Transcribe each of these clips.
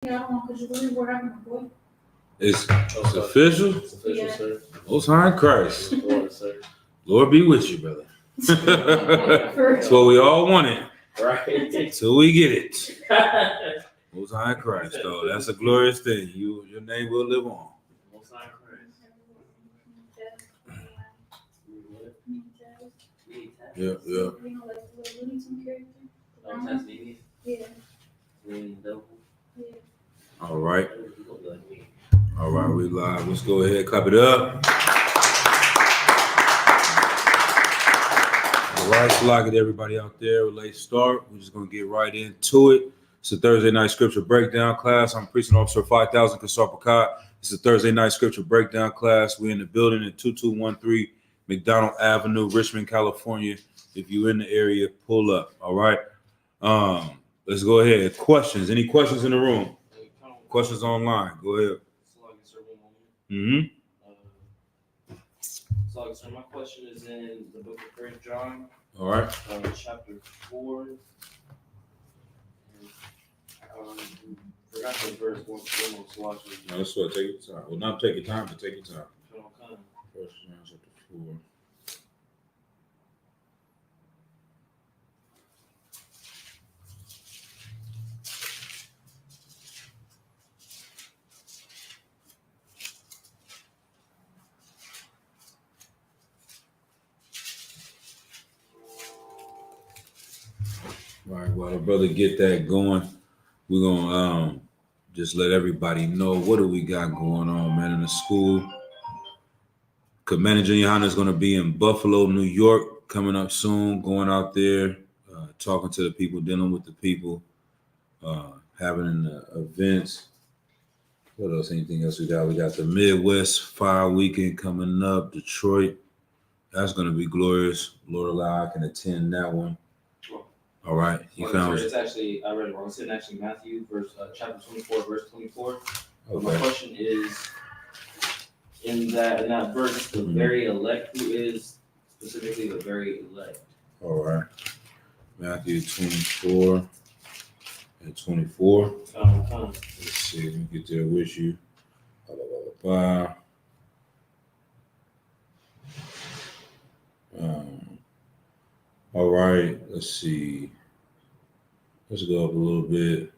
It's official? It's official, Yeah. sir. Most High in Christ. Lord, sir. Lord be with you, brother. That's what we all wanted. Right. Until we get it. Most High in Christ, though. That's a glorious thing. Your name will live on. Most High Christ. Yeah. Yeah. All right. All right, we live. Let's go ahead, clap it up. All right, so like it, everybody out there. Late start. We're just gonna get right into it. It's a Thursday night scripture breakdown class. I'm preaching officer 5000 Kasar Pakat. It's a Thursday night scripture breakdown class. We're in the building at 2213 McDonald Avenue, Richmond, California. If you're in the area, pull up. All right. Let's go ahead. Questions? Any questions in the room? Questions online? Go ahead. So, sir, my question is in the book of 1 John. All right. Chapter 4. Forgot the verse. One watch it. No, that's what. Take your time. Well, not take your time, but take your time. 1 John chapter 4. All right, while the brother get that going, we're gonna just let everybody know what do we got going on, man, in the school. Commander Junior Honda is gonna be in Buffalo, New York, coming up soon. Going out there, talking to the people, dealing with the people, having events. What else? Anything else we got? We got the Midwest Fire Weekend coming up, Detroit. That's gonna be glorious. Lord allow, I can attend that one. All right, It's actually, I read it wrong. It's in actually Matthew, chapter 24, verse 24. Okay. My question is, in that verse, the very elect, who is specifically the very elect? All right, Matthew 24 and 24. Let's see, let me get there with you. All right, let's see. Let's go up a little bit.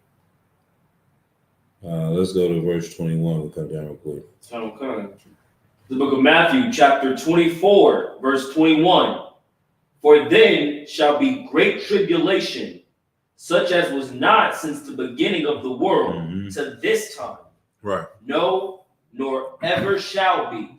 Let's go to verse 21. We'll come down real quick. The book of Matthew, chapter 24, verse 21. For then shall be great tribulation, such as was not since the beginning of the world to this time. Right. No, nor ever shall be.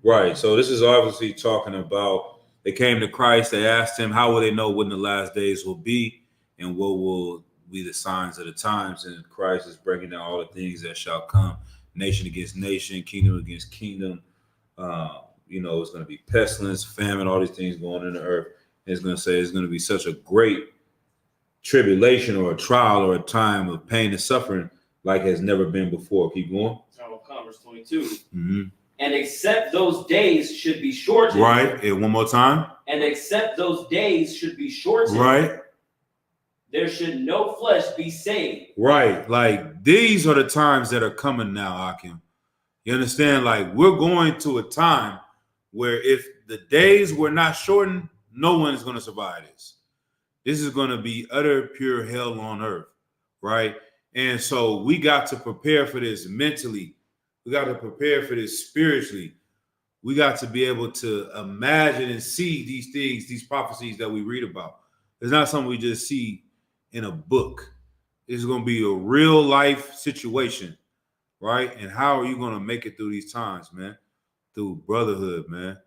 Right. So this is obviously talking about they came to Christ. They asked him, how will they know when the last days will be and what will be the signs of the times? And Christ is breaking down all the things that shall come, nation against nation, kingdom against kingdom. It's going to be pestilence, famine, all these things going in the earth. And it's going to say it's going to be such a great tribulation or a trial or a time of pain and suffering like has never been before. Keep going. Verse 22. And except those days should be shortened. Right. And one more time. And except those days should be shortened. Right. There should no flesh be saved. Right. Like these are the times that are coming now, Akim. You understand? Like we're going to a time where if the days were not shortened, no one is going to survive this. This is going to be utter pure hell on earth. Right. And so we got to prepare for this mentally. We got to prepare for this spiritually. We got to be able to imagine and see these things, these prophecies that we read about. It's not something we just see in a book. It's going to be a real life situation, right? And how are you going to make it through these times, man? Through brotherhood, man.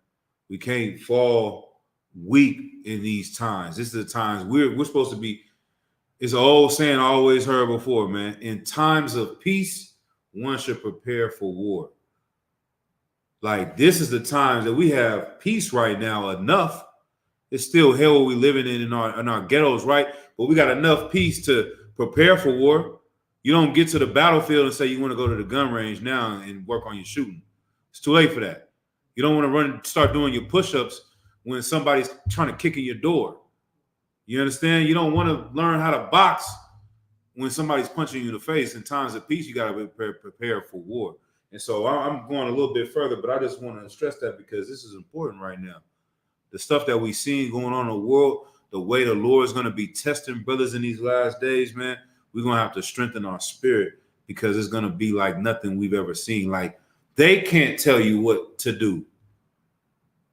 We can't fall weak in these times. This is the times we're supposed to be. It's an old saying I always heard before, man. In times of peace, one should prepare for war. Like this is the times that we have peace right now enough. It's still hell we living in our ghettos, right? But we got enough peace to prepare for war. You don't get to the battlefield and say you want to go to the gun range now and work on your shooting. It's too late for that. You don't want to start doing your push-ups when somebody's trying to kick in your door. You understand? You don't want to learn how to box when somebody's punching you in the face, in times of peace, you got to be prepared for war. And so I'm going a little bit further, but I just want to stress that because this is important right now. The stuff that we seen going on in the world, the way the Lord is going to be testing brothers in these last days, man, we're going to have to strengthen our spirit because it's going to be like nothing we've ever seen. Like, they can't tell you what to do.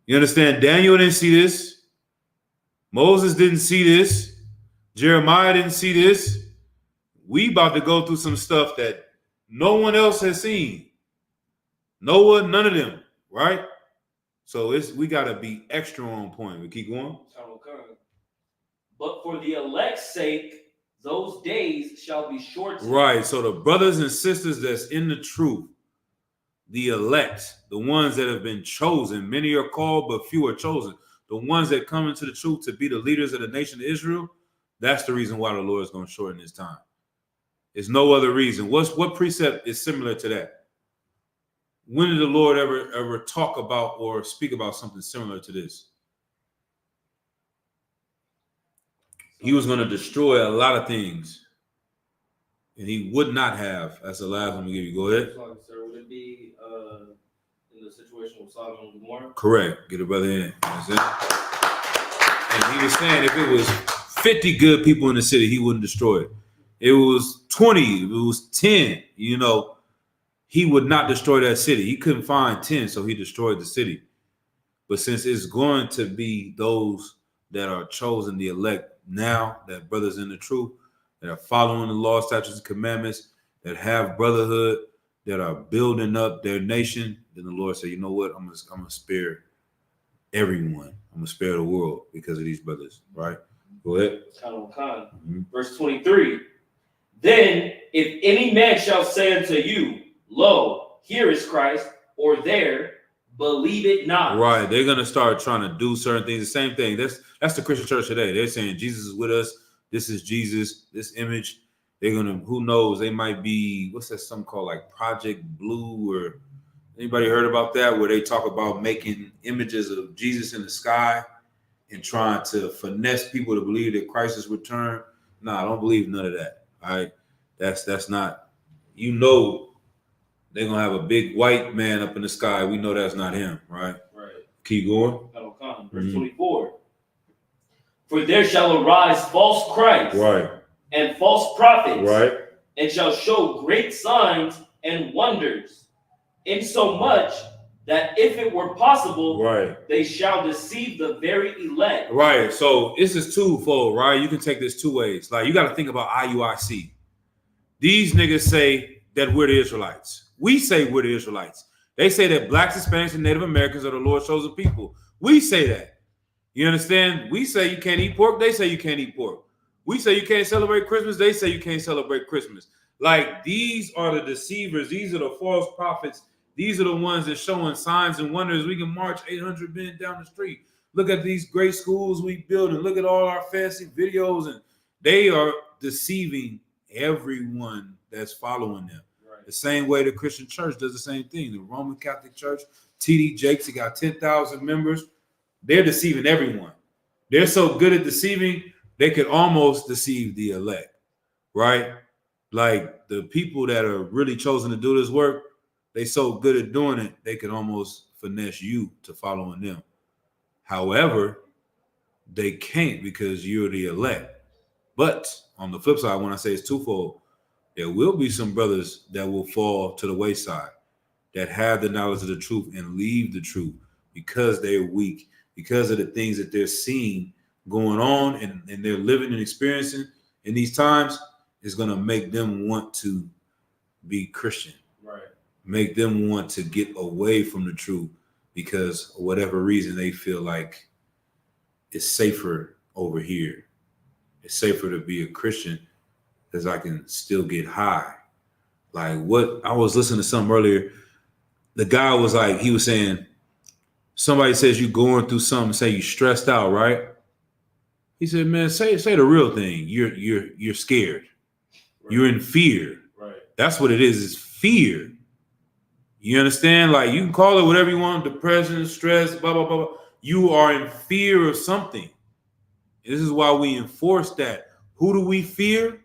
You understand? Daniel didn't see this. Moses didn't see this. Jeremiah didn't see this. We about to go through some stuff that no one else has seen. Noah, none of them, right? So we got to be extra on point. We keep going. But for the elect's sake, those days shall be shortened. Right. So the brothers and sisters that's in the truth, the elect, the ones that have been chosen, many are called, but few are chosen. The ones that come into the truth to be the leaders of the nation of Israel, that's the reason why the Lord is going to shorten his time. There's no other reason. What precept is similar to that? When did the Lord ever talk about or speak about something similar to this? He was going to destroy a lot of things, and he would not have. That's the last one we give you. Go ahead. Sir, would it be in the situation with Sodom and Gomorrah? Correct. Get a brother in. That's it. And he was saying if it was 50 good people in the city, he wouldn't destroy it. It was 20. It was 10. He would not destroy that city. He couldn't find 10, so he destroyed the city. But since it's going to be those that are chosen, the elect now, that brothers in the truth, that are following the law, statutes, and commandments, that have brotherhood, that are building up their nation, then the Lord said, you know what? I'm gonna spare everyone. I'm gonna spare the world because of these brothers, right? Go ahead. Verse 23. Then if any man shall say unto you, lo, here is Christ, or there, believe it not. Right. They're gonna start trying to do certain things. The same thing. That's the Christian church today. They're saying Jesus is with us. This is Jesus, this image. They're gonna, who knows, they might be, what's that something called, like Project Blue, or anybody heard about that, where they talk about making images of Jesus in the sky and trying to finesse people to believe that Christ has returned. No, I don't believe none of that. All right. That's not, they're gonna have a big white man up in the sky. We know that's not him, right? Right. Keep going. Verse 24. For there shall arise false Christs, right, and false prophets, right, and shall show great signs and wonders, insomuch that if it were possible, right, they shall deceive the very elect. Right. So this is twofold, right? You can take this two ways. Like, you got to think about IUIC. These niggas say that we're the Israelites. We say we're the Israelites. They say that blacks, Hispanics, and Native Americans are the Lord's chosen people. We say that. You understand? We say you can't eat pork. They say you can't eat pork. We say you can't celebrate Christmas. They say you can't celebrate Christmas. Like, these are the deceivers. These are the false prophets. These are the ones that showing signs and wonders. We can march 800 men down the street. Look at these great schools we build, and look at all our fancy videos. And they are deceiving everyone that's following them. Right. The same way the Christian church does the same thing. The Roman Catholic Church, T.D. Jakes, he got 10,000 members. They're deceiving everyone. They're so good at deceiving, they could almost deceive the elect, right? Like, the people that are really chosen to do this work, they so good at doing it, they can almost finesse you to following them. However, they can't because you're the elect. But on the flip side, when I say it's twofold, there will be some brothers that will fall to the wayside, that have the knowledge of the truth and leave the truth because they're weak, because of the things that they're seeing going on and they're living and experiencing in these times, is going to make them want to be Christian. Right. Make them want to get away from the truth because for whatever reason they feel like it's safer over here. It's safer to be a Christian because I can still get high. Like, what I was listening to something earlier. The guy was like, he was saying, somebody says you going through something, say you stressed out, right? He said, man, say the real thing. You're scared. Right. You're in fear. Right. That's what it is fear. You understand? Like, you can call it whatever you want, depression, stress, blah, blah, blah, blah. You are in fear of something. This is why we enforce that. Who do we fear?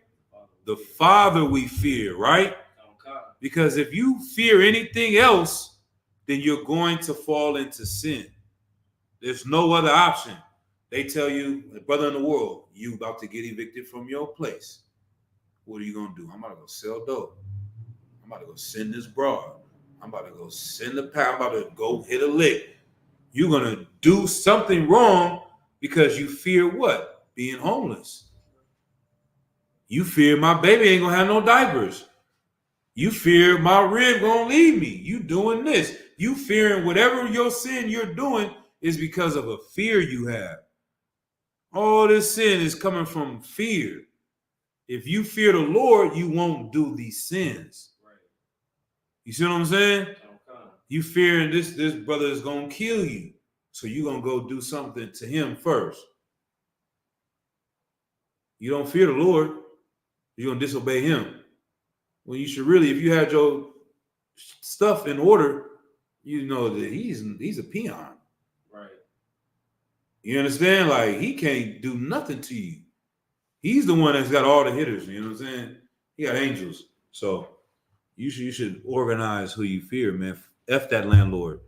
the Father we fear, right? Okay. Because if you fear anything else, then you're going to fall into sin. There's no other option. They tell you, brother in the world, you about to get evicted from your place. What are you gonna do? I'm about to go sell dope. I'm about to go send this broad. I'm about to go send the pound. I'm about to go hit a lick. You're gonna do something wrong because you fear what? Being homeless. You fear my baby ain't gonna have no diapers. You fear my rib gonna leave me. You doing this. You fearing whatever your sin you're doing is because of a fear you have. All this sin is coming from fear. If you fear the Lord, you won't do these sins. Right. You see what I'm saying? Okay. You fearing this brother is gonna kill you. So you're gonna go do something to him first. You don't fear the Lord, you're gonna disobey him. When you should really, if you had your stuff in order, you know that he's a peon. Right. You understand? Like he can't do nothing to you. He's the one that's got all the hitters. You know what I'm saying? He got angels. So you should organize who you fear, man. F that landlord.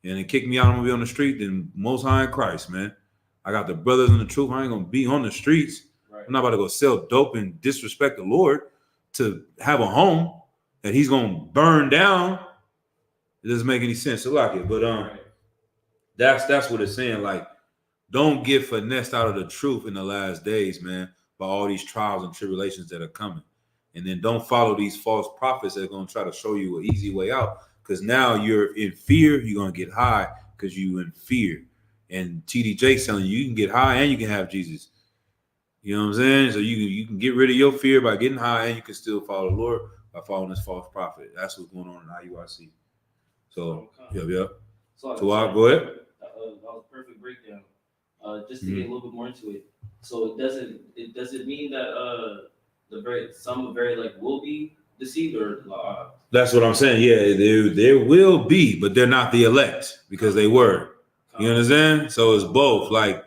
And they kick me out, I'm gonna be on the street, then most high in Christ, man. I got the brothers in the truth. I ain't gonna be on the streets. Right. I'm not about to go sell dope and disrespect the Lord to have a home that he's gonna burn down. It doesn't make any sense to like it. But Right. that's what it's saying. Like, don't get finessed out of the truth in the last days, man, by all these trials and tribulations that are coming. And then don't follow these false prophets that are gonna try to show you an easy way out. Because now you're in fear, you're gonna get high because you in fear. And TDJ telling you can get high and you can have Jesus. You know what I'm saying? So you can get rid of your fear by getting high, and you can still follow the Lord by following this false prophet. That's what's going on in IUIC. So yep. So I'll go ahead. That was a perfect breakdown. Just to get a little bit more into it. So it doesn't mean that some very like will be deceived or That's what I'm saying. Yeah, there will be, but they're not the elect because they were. You understand? So it's both. Like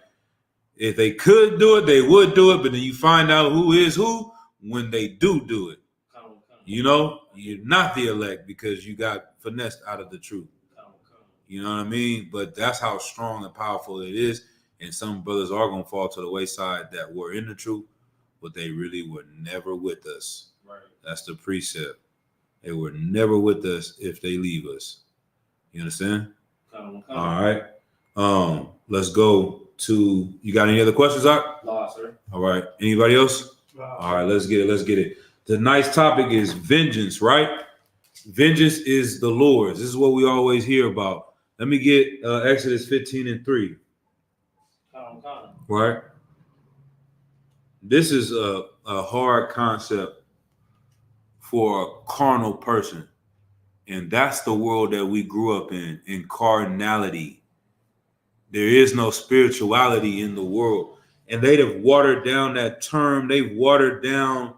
if they could do it, they would do it, but then you find out who is who when they do it. You know, you're not the elect because you got finessed out of the truth. You know what I mean? But that's how strong and powerful it is. And some brothers are going to fall to the wayside that were in the truth, but they really were never with us. Right. That's the precept. They were never with us if they leave us. You understand? All right. Let's go to, you got any other questions, Zach? No, sir. All right. Anybody else? No. All right, let's get it. Tonight's topic is vengeance, right? Vengeance is the Lord's. This is what we always hear about. Let me get Exodus 15:3. Right? This is a hard concept for a carnal person. And that's the world that we grew up in carnality. There is no spirituality in the world. And they'd have watered down that term. They've watered down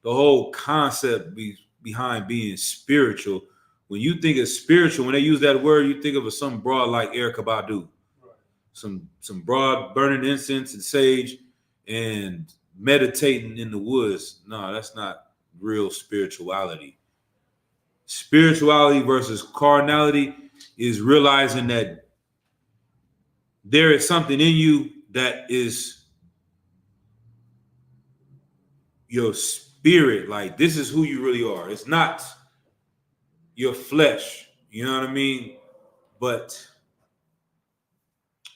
the whole concept behind being spiritual. When you think of spiritual, when they use that word, you think of some broad like Erykah Badu. Some broad burning incense and sage and meditating in the woods. No, that's not real spirituality. Spirituality versus carnality is realizing that there is something in you that is your spirit. Like, this is who you really are. It's not your flesh. You know what I mean? But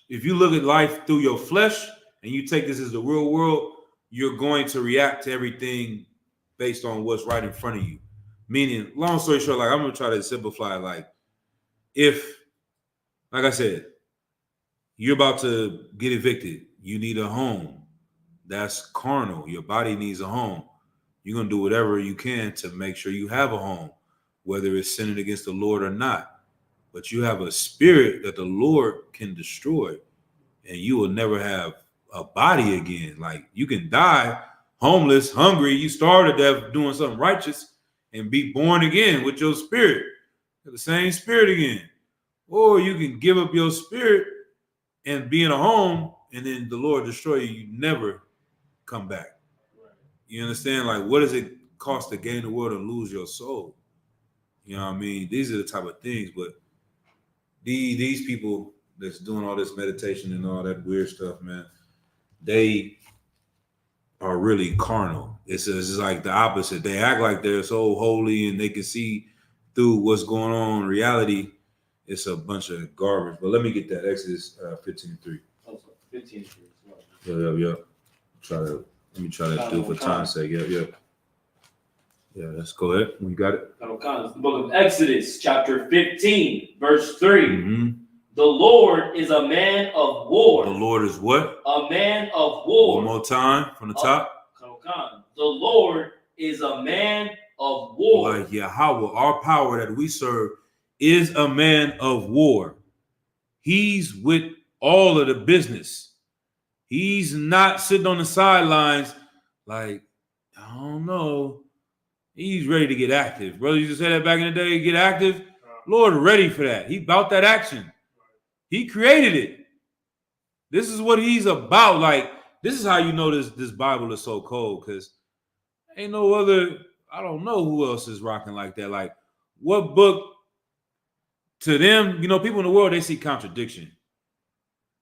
if you look at life through your flesh and you take this as the real world, you're going to react to everything based on what's right in front of you. Meaning, long story short, like I'm going to try to simplify. Like if, like I said, you're about to get evicted, you need a home. That's carnal. Your body needs a home. You're going to do whatever you can to make sure you have a home, whether it's sinning against the Lord or not. But you have a spirit that the Lord can destroy, and you will never have a body again. Like you can die homeless, hungry, you starve to death doing something righteous and be born again with your spirit, the same spirit again. Or you can give up your spirit and be in a home, and then the Lord destroy you. You never come back. You understand? Like, what does it cost to gain the world and lose your soul? You know what I mean? These are the type of things, but these people that's doing all this meditation and all that weird stuff, man, they are really carnal. It's just like the opposite. They act like they're so holy and they can see through what's going on in reality. It's a bunch of garbage. But let me get that Exodus 15:3. Oh, 15. Yep. Let me try to do it for time's sake. Yep. Yeah, let's go ahead. We got it. The book of Exodus, chapter 15, verse 3. Mm-hmm. The Lord is a man of war. The Lord is what? A man of war. One more time from the top. The Lord is a man of war. Like Yahweh, our power that we serve is a man of war. He's with all of the business. He's not sitting on the sidelines like, I don't know. He's ready to get active. Brother used to say that back in the day, get active. Lord ready for that. He about that action. He created it. This is what he's about. Like, this is how you know this Bible is so cold, because ain't no other, I don't know who else is rocking like that. Like, what book to them, people in the world, they see contradiction.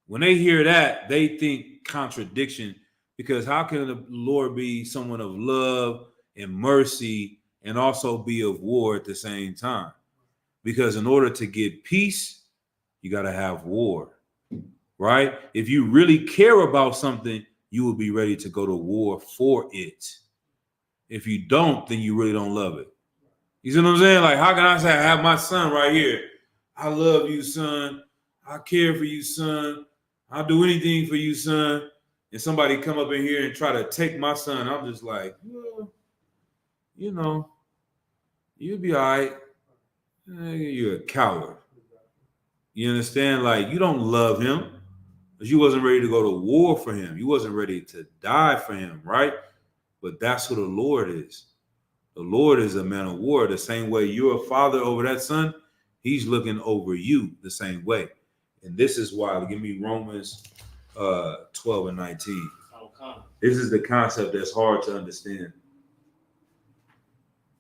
When they hear that, they think contradiction, because how can the Lord be someone of love and mercy and also be of war at the same time? Because in order to get peace, you got to have war, right? If you really care about something, you will be ready to go to war for it. If you don't, then you really don't love it. You see what I'm saying? Like, how can I say I have my son right here? I love you, son. I care for you, son. I'll do anything for you, son. And somebody come up in here and try to take my son. I'm just like, well, you'll be all right. You're a coward. You understand? Like, you don't love him because you wasn't ready to go to war for him. You wasn't ready to die for him, right? But that's who the Lord is. The Lord is a man of war. The same way you're a father over that son, he's looking over you the same way. And this is why, give me Romans 12 and 19. This is the concept that's hard to understand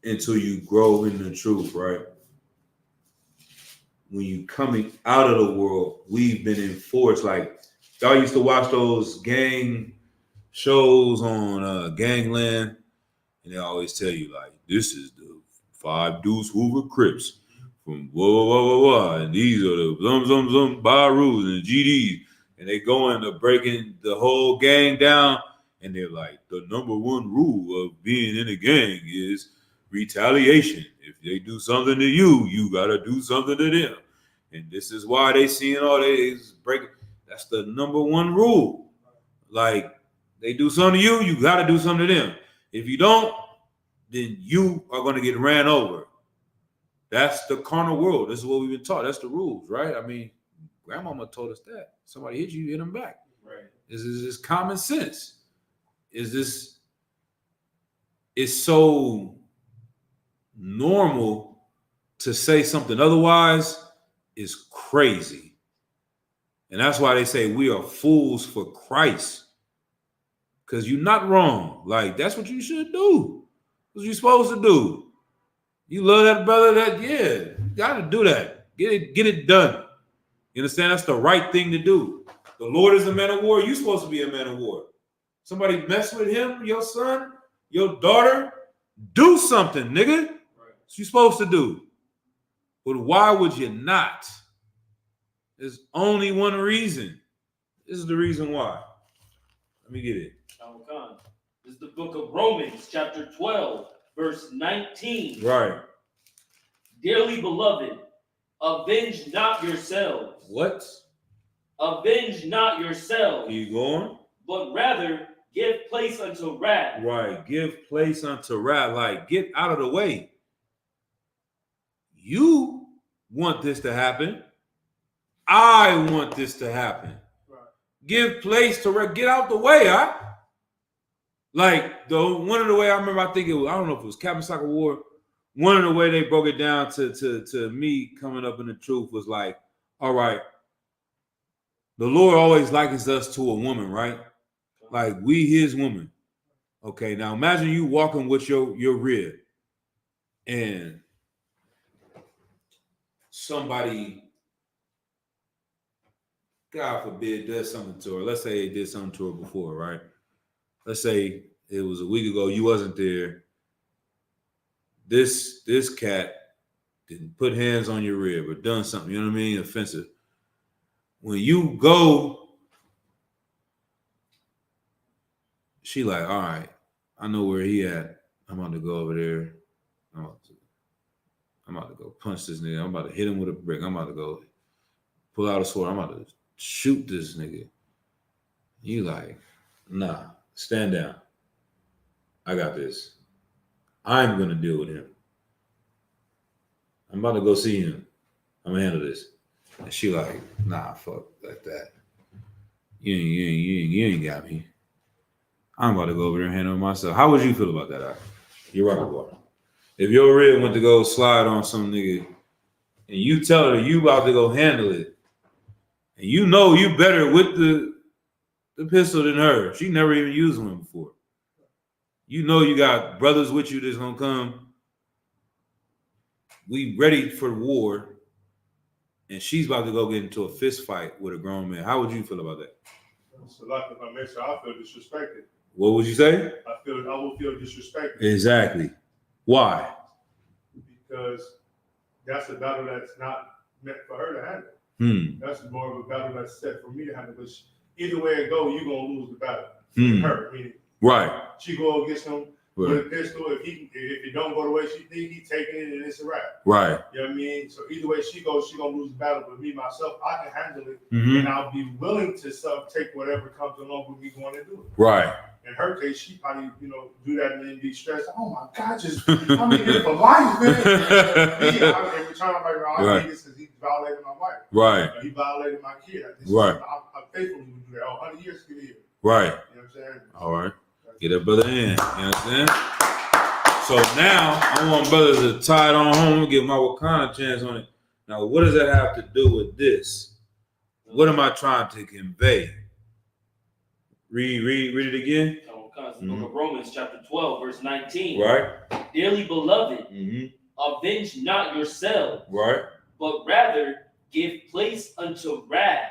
until you grow in the truth, right? When you coming out of the world, we've been enforced. Like, y'all used to watch those gang shows on Gangland, and they always tell you, like, this is the 5 Deuce Hoover Crips from blah, blah, blah, blah, and these are the zum Barus and GDs, and they go into breaking the whole gang down, and they're like, the number one rule of being in a gang is retaliation. If they do something to you, you gotta do something to them. And this is why they seeing all these breaking. That's the number one rule. Like, they do something to you, you gotta do something to them. If you don't, then you are gonna get ran over. That's the carnal world. This is what we've been taught. That's the rules, right? I mean, grandmama told us that. Somebody hit you, hit them back. Right. This is common sense. It's so normal to say something otherwise is crazy. And that's why they say we are fools for Christ. Because you're not wrong. Like, that's what you should do. That's what you're supposed to do. You love that brother, you got to do that. Get it done. You understand? That's the right thing to do. The Lord is a man of war. You're supposed to be a man of war. Somebody mess with him, your son, your daughter, do something, nigga. Right. What you supposed to do. But why would you not? There's only one reason. This is the reason why. Let me get it. This is the book of Romans, chapter 12, verse 19. Right. Dearly beloved, avenge not yourselves. What? Avenge not yourselves. Keep going. But rather give place unto wrath. Right. Give place unto wrath. Like, get out of the way. You want this to happen. I want this to happen. Right. Give place to wrath. Get out the way, huh? Like, one of the way I remember, I think it was, I don't know if it was Captain Soccer War. One of the way they broke it down to me coming up in the truth was like, all right, the Lord always likens us to a woman, right? Like, we his woman. Okay, now imagine you walking with your rib and somebody, God forbid, does something to her. Let's say they did something to her before, right? Let's say it was a week ago, you wasn't there. This cat didn't put hands on your rib or done something, you know what I mean? Offensive. When you go, she like, all right, I know where he at. I'm about to go over there. I'm about to go punch this nigga. I'm about to hit him with a brick. I'm about to go pull out a sword. I'm about to shoot this nigga. You like, nah, stand down. I got this. I'm gonna deal with him. I'm about to go see him. I'm gonna handle this. And she like, nah, fuck like that. You ain't got me. I'm about to go over there and handle it myself. How would you feel about that? You're right, boy. If your rib went to go slide on some nigga and you tell her you about to go handle it, and you know you better with the pistol than her. She never even used one before. You know you got brothers with you that's gonna come. We ready for war, and she's about to go get into a fist fight with a grown man. How would you feel about that? So like if I mention, I feel disrespected. What would you say? I will feel disrespected. Exactly. Why? Because that's a battle that's not meant for her to handle. That's more of a battle that's set for me to handle. But either way it go, you're gonna lose the battle. Her, meaning right. She go against him right. with a pistol. If it don't go the way she think, he taking it and it's a wrap. Right. You know what I mean? So either way she goes, she gonna lose the battle. But me myself, I can handle it, and I'll be willing to take whatever comes along with me going to do it. Right. In her case, she probably, do that and then be stressed. Oh my God, I'm in here for life, man. Every time I need this because he violated my wife. Right. He violated my kid. Right. I faithfully would do that. 100 years to get here. Right. You know what I'm saying? All right. Get that brother in. You know what I'm saying? So now I want brothers to tie it on home, give my Wakanda chance on it. Now, what does that have to do with this? What am I trying to convey? Read it again. The book of Romans, chapter 12, verse 19. Right. Dearly beloved, avenge not yourselves, right, but rather give place unto wrath.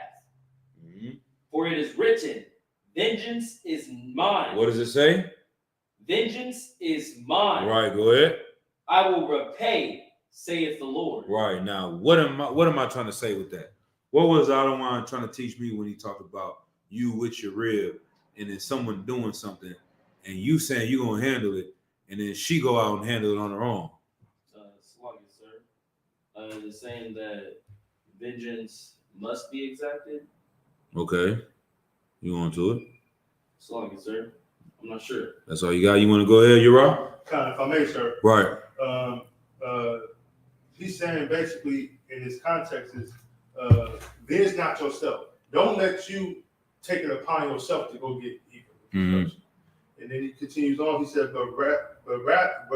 For it is written, vengeance is mine. What does it say? Vengeance is mine. Right, go ahead. I will repay, saith the Lord. Right. Now, what am I trying to say with that? What was Adawan trying to teach me when he talked about you with your rib and then someone doing something and you saying you're going to handle it and then she go out and handle it on her own? Sluggy, sir. It's saying that vengeance must be exacted. Okay. You on to it? Sluggy, sir. I'm not sure. That's all you got? You want to go ahead? You're right? If I may, sir. Right. He's saying basically in this context is venge not yourself. Don't let you take it upon yourself to go get evil with this person. And then he continues on. He said, but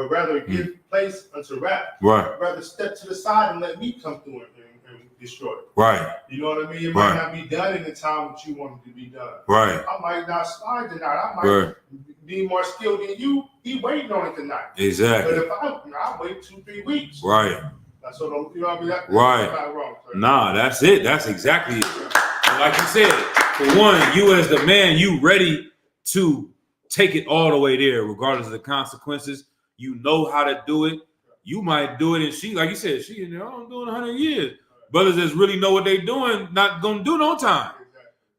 rather give place unto wrath. Right. Rather step to the side and let me come through and destroy it. Right. You know what I mean? It might not be done in the time that you want it to be done. Right. I might not slide tonight. I might be more skilled than you. He waiting on it tonight. Exactly. But if I wait 2-3 weeks. Right. That's what I'm, you know what I mean? That's not wrong. Sir. Nah, that's it. That's exactly it. Like you said, for one, you as the man, you ready to take it all the way there, regardless of the consequences. You know how to do it. You might do it, and she, like you said, she in there, I'm doing 100 years. Brothers that really know what they're doing, not gonna do no time.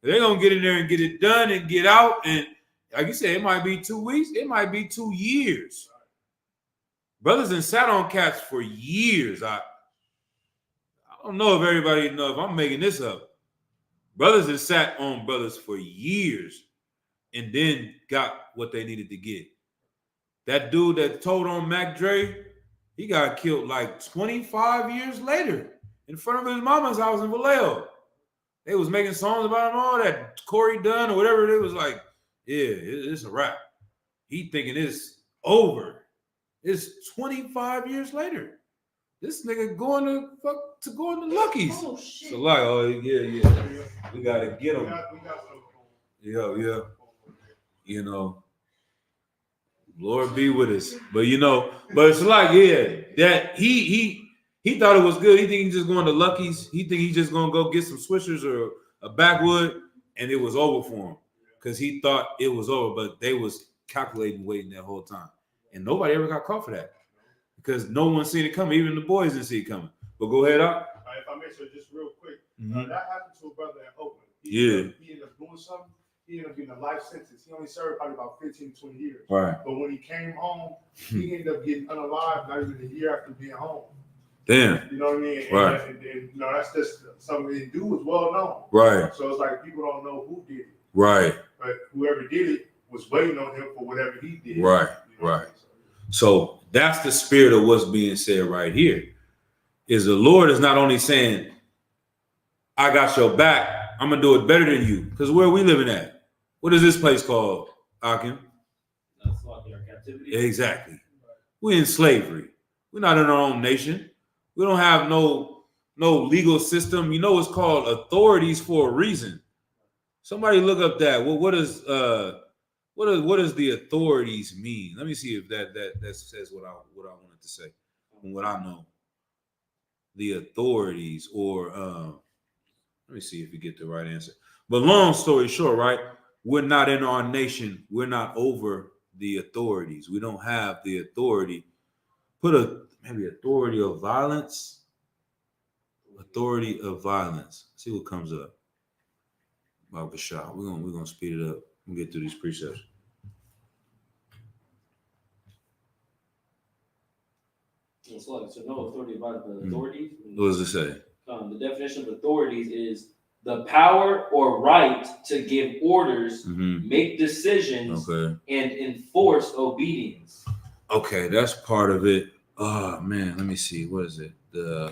They're gonna get in there and get it done and get out. And like you said, it might be 2 weeks, it might be 2 years. Brothers and sat on cats for years. I don't know if everybody knows if I'm making this up. Brothers that sat on brothers for years and then got what they needed to get. That dude that told on Mac Dre, he got killed like 25 years later in front of his mama's house in Vallejo. They was making songs about him, all that Corey Dunn or whatever. It was like, yeah, it's a wrap. He thinking it's over. It's 25 years later. This nigga going to Lucky's. Oh shit. So like, oh yeah. We gotta get him. We got some. Yeah. You know. Lord be with us. But but it's like, that he thought it was good. He think he's just going to Lucky's. He think he's just gonna go get some Swishers or a backwood, and it was over for him. Because he thought it was over, but they was calculating, waiting that whole time. And nobody ever got caught for that. Because no one seen it coming. Even the boys didn't see it coming. But go ahead, Doc. If I may say just real quick, Mhm. that happened to a brother in Oakland. Yeah. He ended up doing something. He ended up getting a life sentence. He only served probably about 15 to 20 years. Right. But when he came home, he ended up getting unalived not even a year after being home. Damn. You know what I mean? Right. And that's just something they do is well known. Right. So it's like people don't know who did it. Right. But whoever did it was waiting on him for whatever he did. Right. You know Right. So that's the spirit of what's being said right here. Is the Lord is not only saying, I got your back, I'm gonna do it better than you. Because where are we living at? What is this place called, Akim? That's like our captivity. Exactly. We're in slavery. We're not in our own nation. We don't have no legal system. It's called authorities for a reason. Somebody look up that. Well, what does the authorities mean? Let me see if that says what I wanted to say and what I know. The authorities, or let me see if you get the right answer. But long story short, right? We're not in our nation. We're not over the authorities. We don't have the authority. Maybe authority of violence. Authority of violence. See what comes up. About Bashar. We're gonna speed it up and get through these precepts. So no authority about the authorities. What does it say? The definition of authorities is the power or right to give orders, make decisions, and enforce obedience. Okay, that's part of it. Oh man, let me see. What is it? The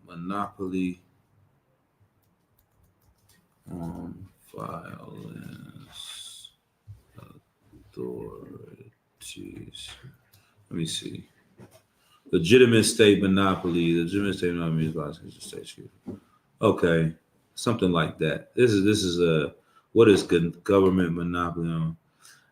monopoly on violence authorities. Let me see. Legitimate state monopoly. Legitimate state monopoly is licensed to state. Okay, something like that. This is what is government monopoly on?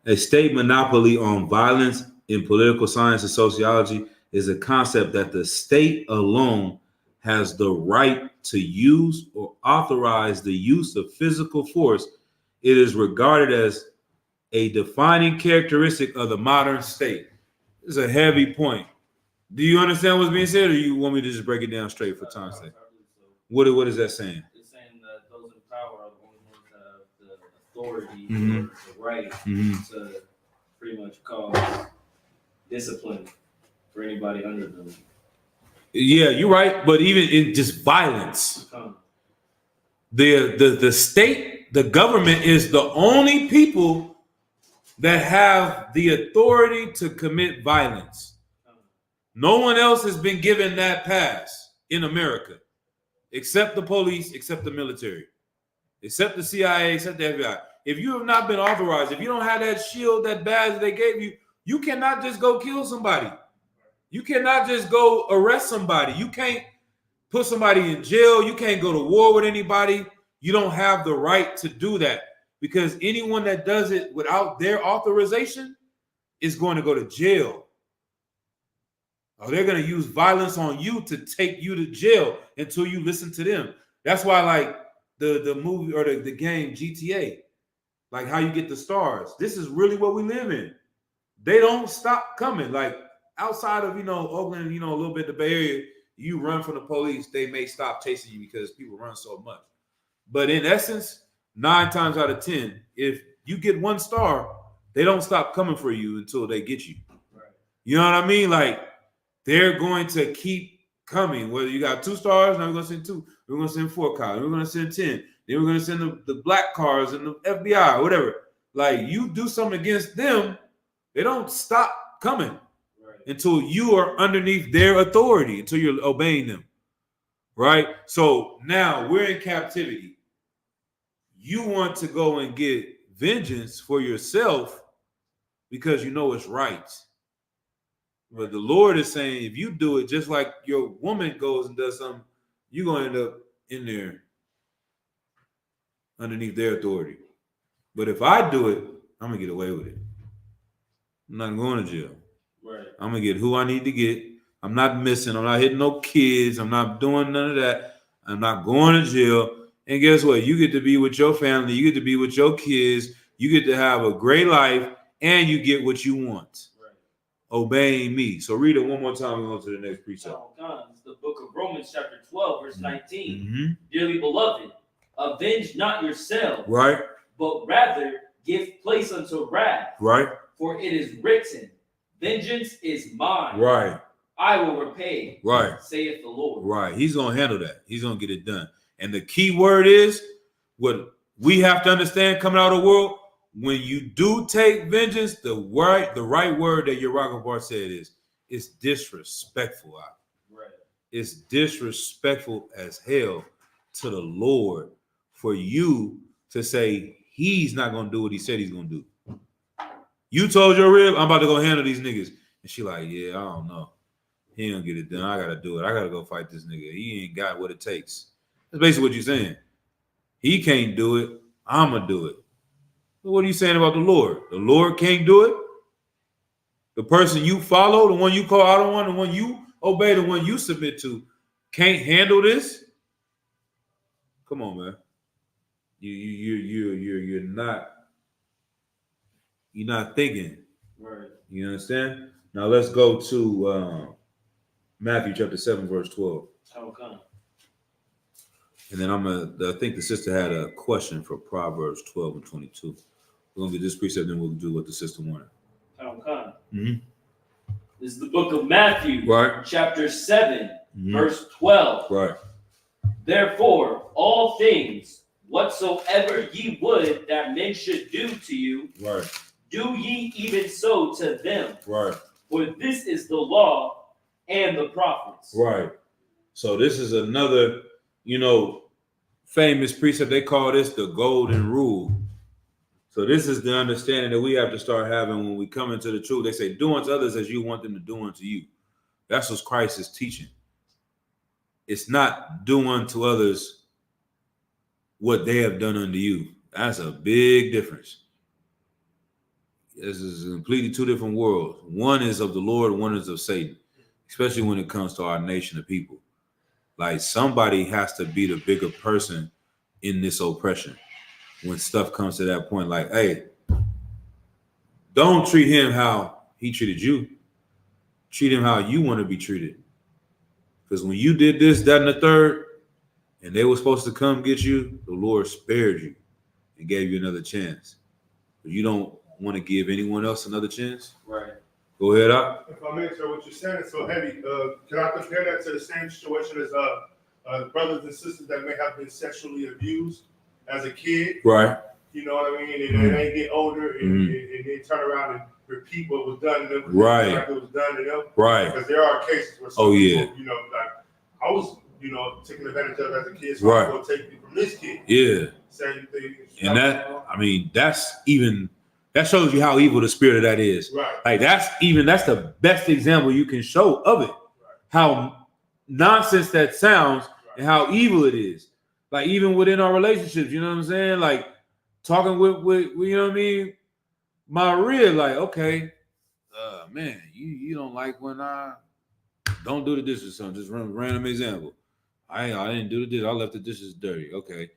A state monopoly on violence in political science and sociology is a concept that the state alone has the right to use or authorize the use of physical force. It is regarded as a defining characteristic of the modern state. This is a heavy point. Do you understand what's being said, or you want me to just break it down straight for time's sake? What is that saying? It's saying that those in power are the only ones that have the authority, or the right to pretty much cause discipline for anybody under them. Yeah, you're right. But even in just violence, the state, the government is the only people that have the authority to commit violence. No one else has been given that pass in America, except the police, except the military, except the CIA, except the FBI. If you have not been authorized, if you don't have that shield, that badge they gave you, you cannot just go kill somebody. You cannot just go arrest somebody. You can't put somebody in jail. You can't go to war with anybody. You don't have the right to do that, because anyone that does it without their authorization is going to go to jail. Or they're going to use violence on you to take you to jail until you listen to them. That's why, like, the movie or the game GTA, like how you get the stars. This is really what we live in. They don't stop coming. Like, outside of, Oakland, a little bit the Bay Area, you run from the police, they may stop chasing you because people run so much. But in essence, 9 times out of 10, if you get 1 star, they don't stop coming for you until they get you. Right. You know what I mean? Like, they're going to keep coming. Whether you got 2 stars, now we're going to send 2. We're going to send 4 cars. We're going to send 10. Then we're going to send the black cars and the FBI, whatever. Like, you do something against them, they don't stop coming until you are underneath their authority, until you're obeying them. Right? So now we're in captivity. You want to go and get vengeance for yourself because you know it's right. But the Lord is saying, if you do it just like your woman goes and does something, you're going to end up in there underneath their authority. But if I do it, I'm going to get away with it. I'm not going to jail. Right. I'm gonna get who I need to get. I'm not missing. I'm not hitting no kids. I'm not doing none of that. I'm not going to jail. And guess what? You get to be with your family. You get to be with your kids. You get to have a great life, and you get what you want. Right. Obeying me. So read it one more time. We go to the next precept. Oh, God. It's the book of Romans, chapter 12, verse 19. Mm-hmm. Dearly beloved, avenge not yourselves, Right. but rather give place unto wrath. Right. For it is written, vengeance is mine. Right. I will repay. Right. Saith the Lord. Right. He's gonna handle that. He's gonna get it done. And the key word is what we have to understand coming out of the world. When you do take vengeance, the right word that Yeraghabar said is it's disrespectful. Right. It's disrespectful as hell to the Lord for you to say he's not gonna do what he said he's gonna do. You told your rib, I'm about to go handle these niggas. And she like, yeah, I don't know. He ain't gonna get it done. I gotta do it. I gotta go fight this nigga. He ain't got what it takes. That's basically what you're saying. He can't do it. I'm gonna do it. But what are you saying about the Lord? The Lord can't do it. The person you follow, the one you call out on, the one you obey, the one you submit to, can't handle this. Come on, man. You're not thinking. Right. You understand? Now let's go to Matthew chapter 7, verse 12. How come? And then I think the sister had a question for Proverbs 12 and 22. We're gonna get this precept, then we'll do what the sister wanted. How come? Mm-hmm. This is the book of Matthew, Right. chapter 7, Mm-hmm. verse 12. Right. Therefore, all things whatsoever ye would that men should do to you, Right. do ye even so to them. Right. For this is the law and the prophets. Right. So this is another, famous precept. They call this the golden rule. So this is the understanding that we have to start having when we come into the truth. They say, do unto others as you want them to do unto you. That's what Christ is teaching. It's not do unto others what they have done unto you. That's a big difference. This is completely two different worlds. One is of the Lord, one is of Satan, especially when it comes to our nation of people. Like somebody has to be the bigger person in this oppression. When stuff comes to that point, like, hey, don't treat him how he treated you. Treat him how you want to be treated. Because when you did this, that, and the third, and they were supposed to come get you, the Lord spared you and gave you another chance. But you don't want to give anyone else another chance? Right. Go ahead, up. If I may, sir, what you're saying is so heavy. Can I compare that to the same situation as brothers and sisters that may have been sexually abused as a kid? Right. You know what I mean? And they get older and they turn around and repeat what was done to them. Right. Like it was done to them. Right. Because there are cases where some people, like I was, taken advantage of as a kid. So Right. I'm going to take you from this kid. Yeah. Same thing. And that shows you how evil the spirit of that is. Right. Like that's the best example you can show of it. Right. How nonsense that sounds and how evil it is. Like even within our relationships, you know what I'm saying? Like talking with you know what I mean? My real, like, okay, man, you don't like when I don't do the dishes, son. Just random example. I didn't do the dishes. I left the dishes dirty. Okay.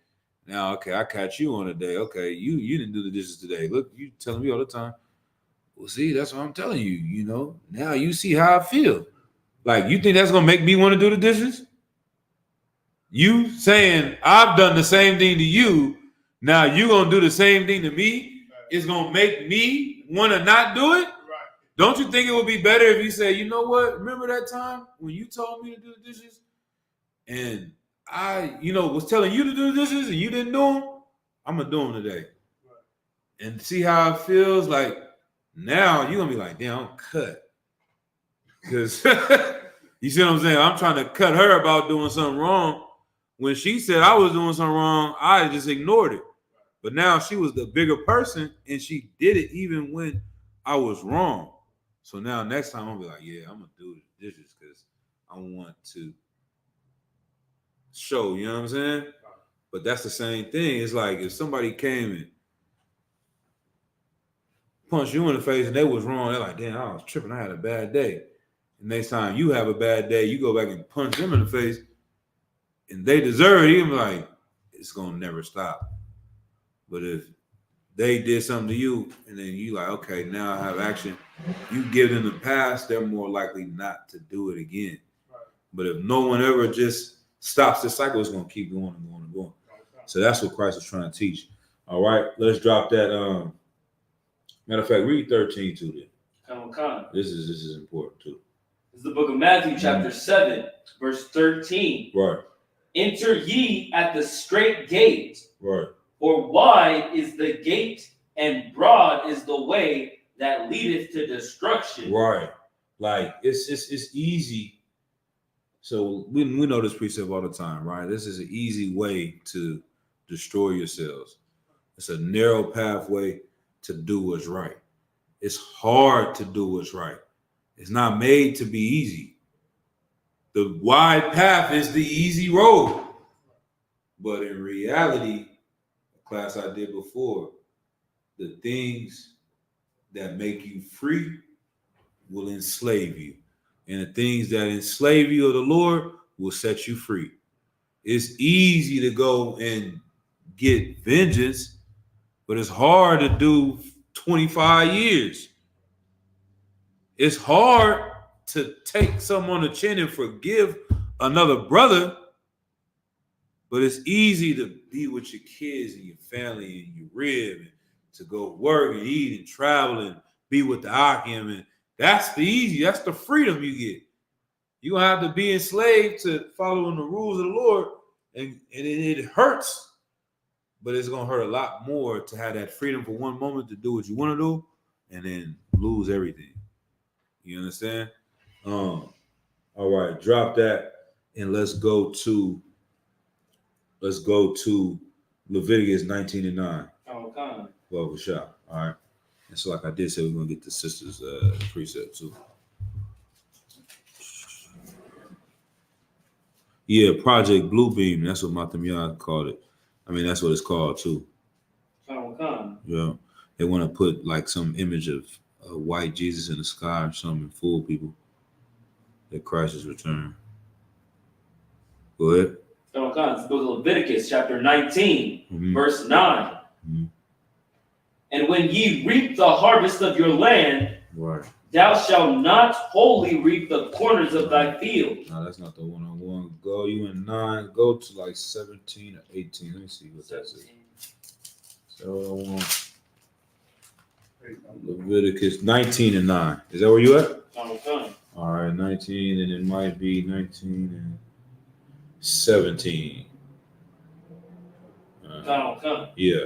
Now, okay, I catch you on a day. Okay, you didn't do the dishes today. Look, you telling me all the time. Well, see, that's what I'm telling you, Now you see how I feel. Like, you think that's going to make me want to do the dishes? You saying I've done the same thing to you, now you're going to do the same thing to me? It's going to make me want to not do it? Right. Don't you think it would be better if you say, you know what? Remember that time when you told me to do the dishes? And I, was telling you to do the dishes and you didn't do them? I'm going to do them today. Right. And see how it feels? Like, now you're going to be like, damn, I'm cut. Because, you see what I'm saying? I'm trying to cut her about doing something wrong. When she said I was doing something wrong, I just ignored it. But now she was the bigger person, and she did it even when I was wrong. So now next time I'll be like, yeah, I'm going to do the dishes because I want to show, you know what I'm saying? But that's the same thing. It's like if somebody came and punch you in the face and they was wrong, they're like, damn, I was tripping. I had a bad day. And next time you have a bad day, you go back and punch them in the face, and they deserve it. You're like, it's gonna never stop. But if they did something to you, and then you like, okay, now I have action. You give them the pass, they're more likely not to do it again. Right. But if no one ever just stops the cycle, it's gonna keep going and going and going. So that's what Christ is trying to teach. All right, let's drop that. Matter of fact, read 13 too. Then. This is important too. It's the book of Matthew, chapter 7, verse 13. Right. Enter ye at the straight gate. Right. For wide is the gate, and broad is the way that leadeth to destruction. Right. Like it's easy. So we know this precept all the time, right? This is an easy way to destroy yourselves. It's a narrow pathway to do what's right. It's hard to do what's right. It's not made to be easy. The wide path is the easy road. But in reality, a class I did before, the things that make you free will enslave you. And the things that enslave you of the Lord will set you free. It's easy to go and get vengeance, but it's hard to do 25 years. It's hard to take someone on the chin and forgive another brother, but it's easy to be with your kids and your family and your rib and to go work and eat and travel and be with the Akim. And that's the freedom you get. You're going to have to be enslaved to following the rules of the Lord, and it hurts, but it's going to hurt a lot more to have that freedom for one moment to do what you want to do and then lose everything. You understand? All right, drop that and let's go to Leviticus 19:9. Okay. Well, for sure. All right. And so, like I did say, we're gonna get the sisters' precept too. Yeah, Project Bluebeam. That's what Matamia called it. I mean, that's what it's called too. Okay. Yeah, they want to put like some image of a white Jesus in the sky or something and fool people that Christ is returned. Go ahead. Okay. It's the book of Leviticus, chapter 19, verse 9. Mm-hmm. And when ye reap the harvest of your land, right, thou shalt not wholly reap the corners of thy field. No, that's not the 101. Go, you in 9. Go to like 17 or 18. Let me see what that says. So, Leviticus 19:9. Is that where you at? Okay. All right, 19, and it might be 19 and 17. Okay. Yeah.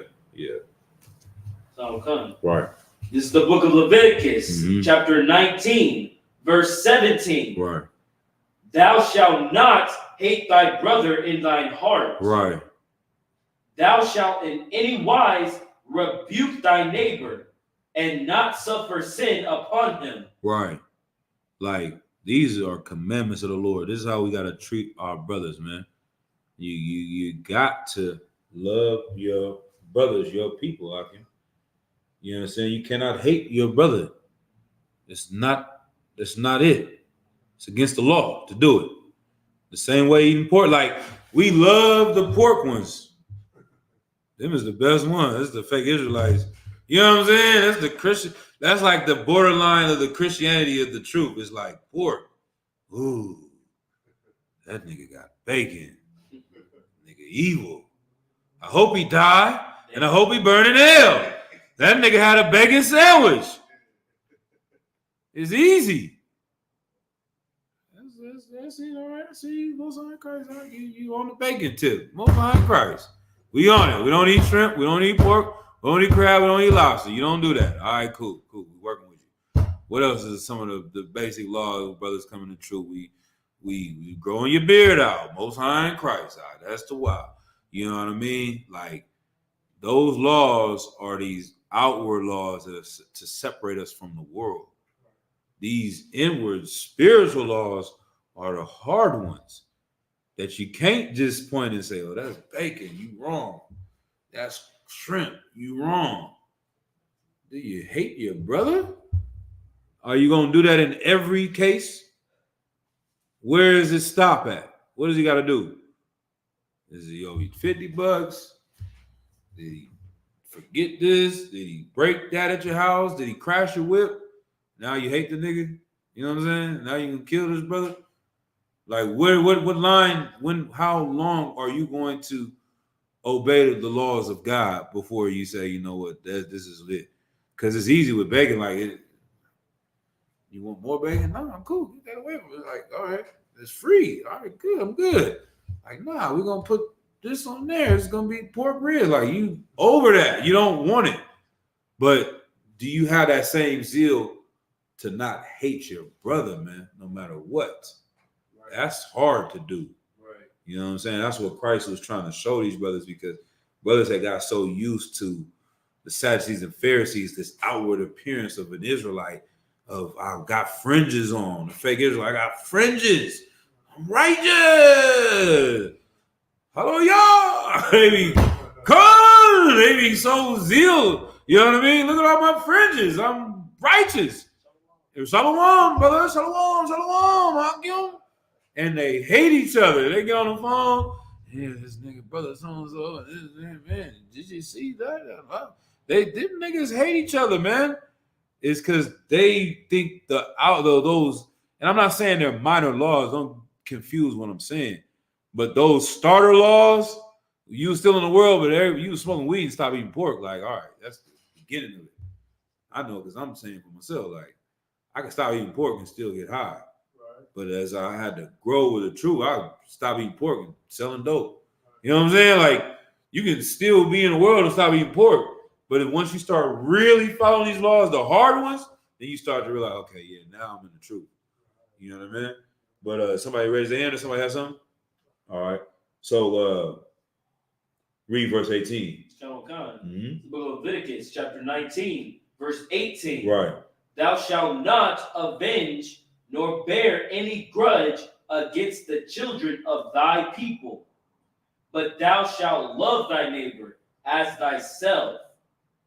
Okay. Right. This is the book of Leviticus, chapter 19, verse 17. Right. Thou shalt not hate thy brother in thine heart. Right. Thou shalt in any wise rebuke thy neighbor and not suffer sin upon him. Right. Like, these are commandments of the Lord. This is how we got to treat our brothers, man. You got to love your brothers, your people, Akim. You understand? You cannot hate your brother. That's not it. It's against the law to do it. The same way eating pork. Like, we love the pork ones. Them is the best one. That's the fake Israelites. You know what I'm saying? That's the Christian. That's like the borderline of the Christianity of the truth. It's like pork. Ooh, that nigga got bacon. Nigga evil. I hope he died, and I hope he burned in hell. That nigga had a bacon sandwich. It's easy. That's it, all right. See, most behind Christ. You on the bacon tip. Most behind Christ. We on it. We don't eat shrimp. We don't eat pork. We don't eat crab. We don't eat lobster. You don't do that. All right, cool. We working with you. What else is some of the basic laws, brothers coming to truth? We growing your beard out. Most high in Christ. All right, that's the why. You know what I mean? Like, those laws are these outward laws to separate us from the world. These inward spiritual laws are the hard ones that you can't just point and say, oh, that's bacon, you wrong. That's shrimp, you wrong. Do you hate your brother? Are you gonna do that in every case? Where does it stop at? What does he got to do? Does he owe you $50? Did he forget this? Did he break that at your house? Did he crash your whip? Now you hate the nigga? You know what I'm saying? Now you can kill this brother? Like what line, how long are you going to obey the laws of God before you say, you know what, this is lit? Because it's easy with begging, like, you want more bacon? No, I'm cool. Get that away from me. Like, all right, it's free. All right, good. I'm good. Like, nah, we're gonna put this on there. It's gonna be pork ribs. Like, you over that. You don't want it. But do you have that same zeal to not hate your brother, man, no matter what? Right. That's hard to do. Right. You know what I'm saying? That's what Christ was trying to show these brothers, because brothers had got so used to the Sadducees and Pharisees, this outward appearance of an Israelite. Of I've got fringes on, the fake Israel. I got fringes. I'm righteous. Hello, y'all. Baby, come on. They be so zeal. You know what I mean? Look at all my fringes. I'm righteous. Shalom, brother. Shalom, shalom. Hakim. And they hate each other. They get on the phone. Yeah, this nigga, brother, so and so. Man, did you see that? Them niggas hate each other, man. Is because they think those, and I'm not saying they're minor laws, don't confuse what I'm saying, but those starter laws, you still in the world, but you smoking weed and stop eating pork, like, all right, that's the beginning of it. I know, because I'm saying for myself, like, I can stop eating pork and still get high. Right. But as I had to grow with the truth, I stopped eating pork and selling dope. You know what I'm saying? Like, you can still be in the world and stop eating pork. But once you start really following these laws, the hard ones, then you start to realize, okay, yeah, now I'm in the truth. You know what I mean? But somebody raised their hand or somebody has something? All right. So read verse 18. The book of Leviticus, chapter 19, verse 18. Right. Thou shalt not avenge nor bear any grudge against the children of thy people, but thou shalt love thy neighbor as thyself.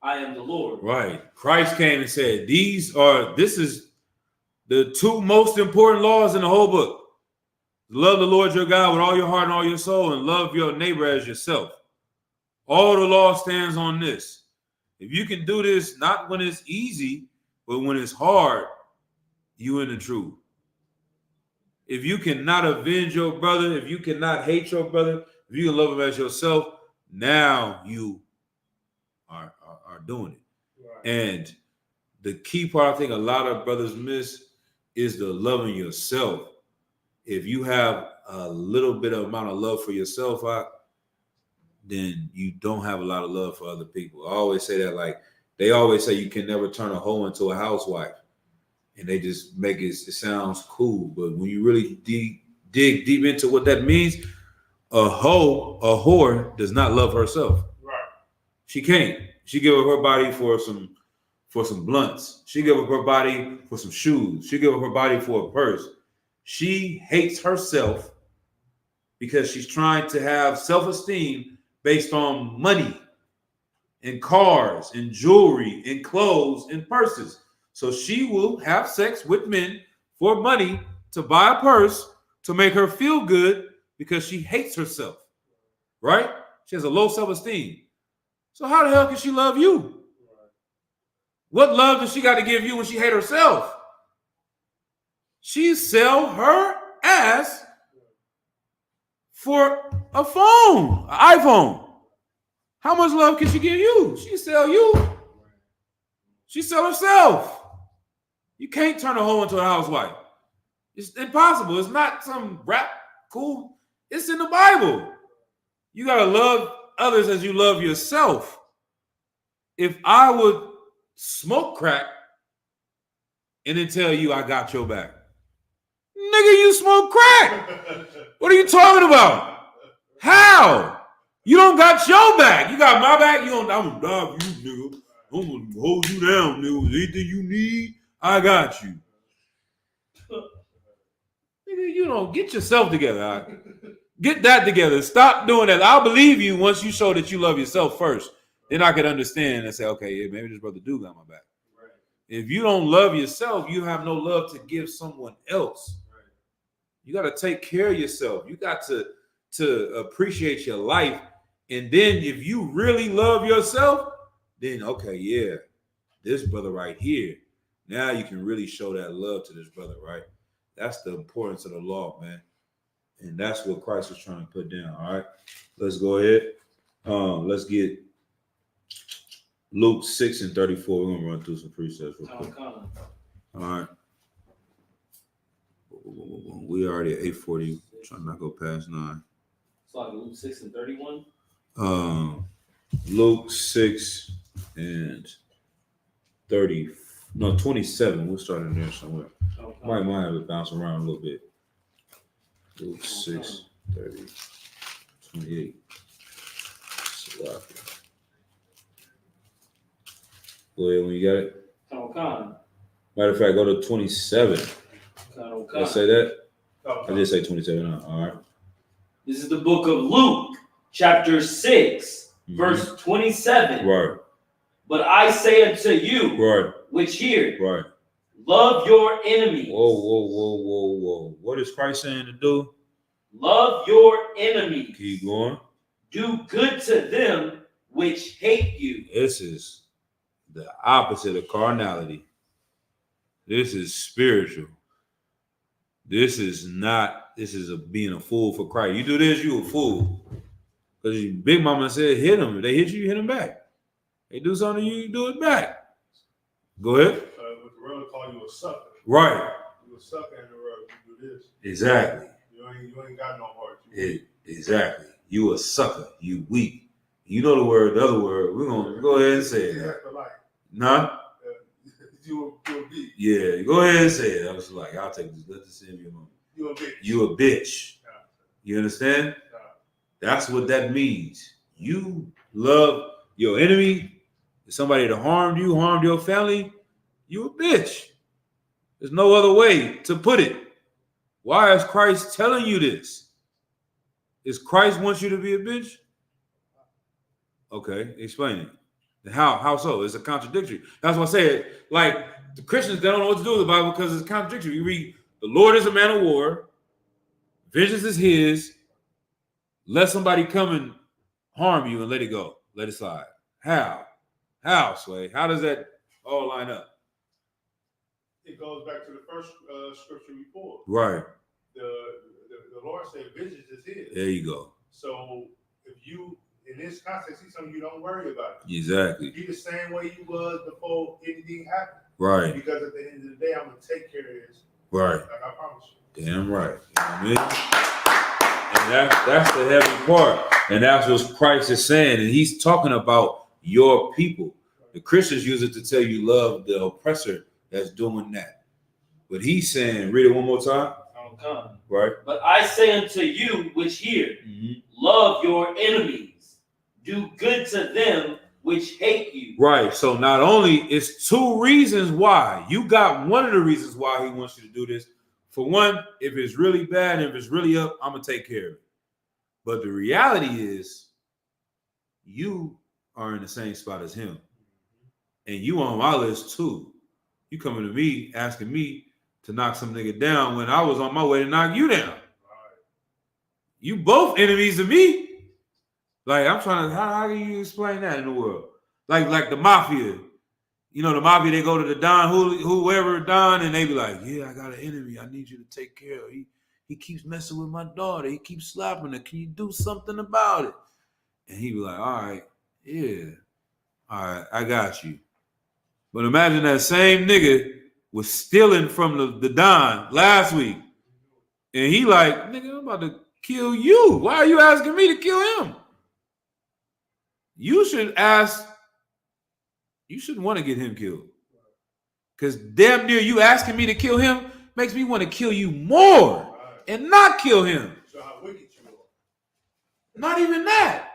I am the Lord. Right. Christ came and said, this is the two most important laws in the whole book. Love the Lord your God with all your heart and all your soul, and love your neighbor as yourself. All the law stands on this. If you can do this, not when it's easy, but when it's hard, you in the truth. If you cannot avenge your brother, if you cannot hate your brother, if you can love him as yourself, now you are doing it. Right. And the key part I think a lot of brothers miss is the loving yourself. If you have a little bit of amount of love for yourself, then you don't have a lot of love for other people. I always say that, like, they always say you can never turn a hoe into a housewife. And they just make it sounds cool. But when you really dig deep into what that means, a whore does not love herself. Right. She can't. She give up her body for some blunts. She give up her body for some shoes. She give up her body for a purse. She hates herself because she's trying to have self-esteem based on money and cars and jewelry and clothes and purses. So she will have sex with men for money to buy a purse to make her feel good because she hates herself, right? She has a low self-esteem. So how the hell can she love you? What love does she got to give you when she hates herself? She sell her ass for a phone, an iPhone. How much love can she give you? She sell you. She sell herself. You can't turn a hoe into a housewife. It's impossible. It's not some rap cool. It's in the Bible. You got to love others as you love yourself. If I would smoke crack and then tell you I got your back, nigga, you smoke crack. What are you talking about? How? You don't got your back. You got my back. I'm gonna die for you, nigga. I'm gonna hold you down, nigga. Anything you need, I got you. Nigga, you don't get yourself together. Right? Get that together. Stop doing that. I'll believe you once you show that you love yourself first. then I could understand and say, okay, yeah, maybe this brother do got my back. Right. If you don't love yourself, you have no love to give someone else. Right. You got to take care of yourself. You got to appreciate your life. And then if you really love yourself, then okay, yeah, this brother right here, now you can really show that love to this brother, right? That's the importance of the law, man. And that's what Christ was trying to put down. All right. Let's go ahead. Let's get Luke 6:34. We're gonna run through some precepts real quick. All right. We already at 8:40. Trying not to go past 9. It's like Luke 6:31. Luke 6 and 30. No, 27. We'll start in there somewhere. Might have it bounce around a little bit. Luke 6, 30, 28. Go ahead when you got it. Matter of fact, go to 27. Did I say that? I did say 27. All right. This is the book of Luke, chapter 6, verse 27. Right. But I say unto you, right, which hear, right, love your enemies. Whoa. What is Christ saying to do? Love your enemies. Keep going. Do good to them which hate you. This is the opposite of carnality. This is spiritual. This is being a fool for Christ. You do this, you a fool. Because Big Mama said, hit them. If they hit you hit them back. They do something to you, you do it back. Go ahead. With the world call you a sucker. Right. You a sucker in the world. You do this. Exactly. You ain't got no heart. Exactly. You a sucker. You weak. You know the other word. We're going to go ahead and say it. Nah? You a bitch. Yeah, go ahead and say it. I was like, I'll take this. Let this in me a moment. You a bitch. You a bitch. You understand? That's what that means. You love your enemy. Somebody that harmed you, harmed your family, you a bitch. There's no other way to put it. Why is Christ telling you this? Is Christ wants you to be a bitch? Okay, explain it. How so? It's a contradictory. That's what I said. Like the Christians, they don't know what to do with the Bible because it's contradictory. You read, the Lord is a man of war. Vengeance is his. Let somebody come and harm you and let it go. Let it slide. How, Sway? How does that all line up? It goes back to the first scripture we pulled. Right. The Lord said, vengeance is his. There you go. So if you, in this context, see something you don't worry about. Exactly. Be the same way you was before anything happened. Right. Because at the end of the day, I'm going to take care of this. Right. Like I promise you. Damn right. You know what I mean? And that's the heavy part. And that's what Christ is saying. And he's talking about your people. The Christians use it to tell you love the oppressor that's doing that. But he's saying, read it one more time. Right. But I say unto you which hear, love your enemies. Do good to them which hate you. Right. So not only it's two reasons why. You got one of the reasons why he wants you to do this. For one, if it's really bad, if it's really up, I'm going to take care of it. But the reality is you are in the same spot as him. And you on my list too. You coming to me asking me to knock some nigga down when I was on my way to knock you down. You both enemies of me. Like I'm trying to, how can you explain that in the world? Like the mafia. You know, the mafia, they go to the Don, whoever Don, and they be like, yeah, I got an enemy. I need you to take care of. He keeps messing with my daughter. He keeps slapping her. Can you do something about it? And he be like, all right, yeah. All right, I got you. But imagine that same nigga was stealing from the Don last week. And he like, nigga, I'm about to kill you. Why are you asking me to kill him? You should ask, you shouldn't want to get him killed. Because damn near you asking me to kill him makes me want to kill you more and not kill him. So how wicked you are. Not even that.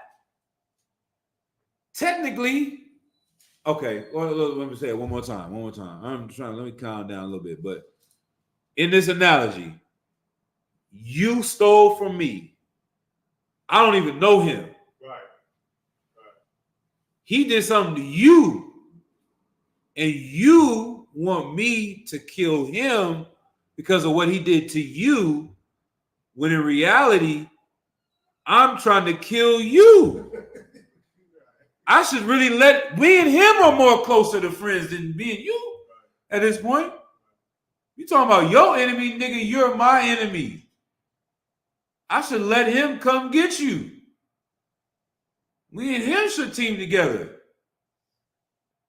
Technically, okay, well, let me say it one more time. Let me calm down a little bit. But in this analogy, you stole from me. I don't even know him. Right. He did something to you, and you want me to kill him because of what he did to you, when in reality, I'm trying to kill you. I should really me and him are more closer to friends than me and you at this point. You talking about your enemy, nigga, you're my enemy. I should let him come get you. We and him should team together.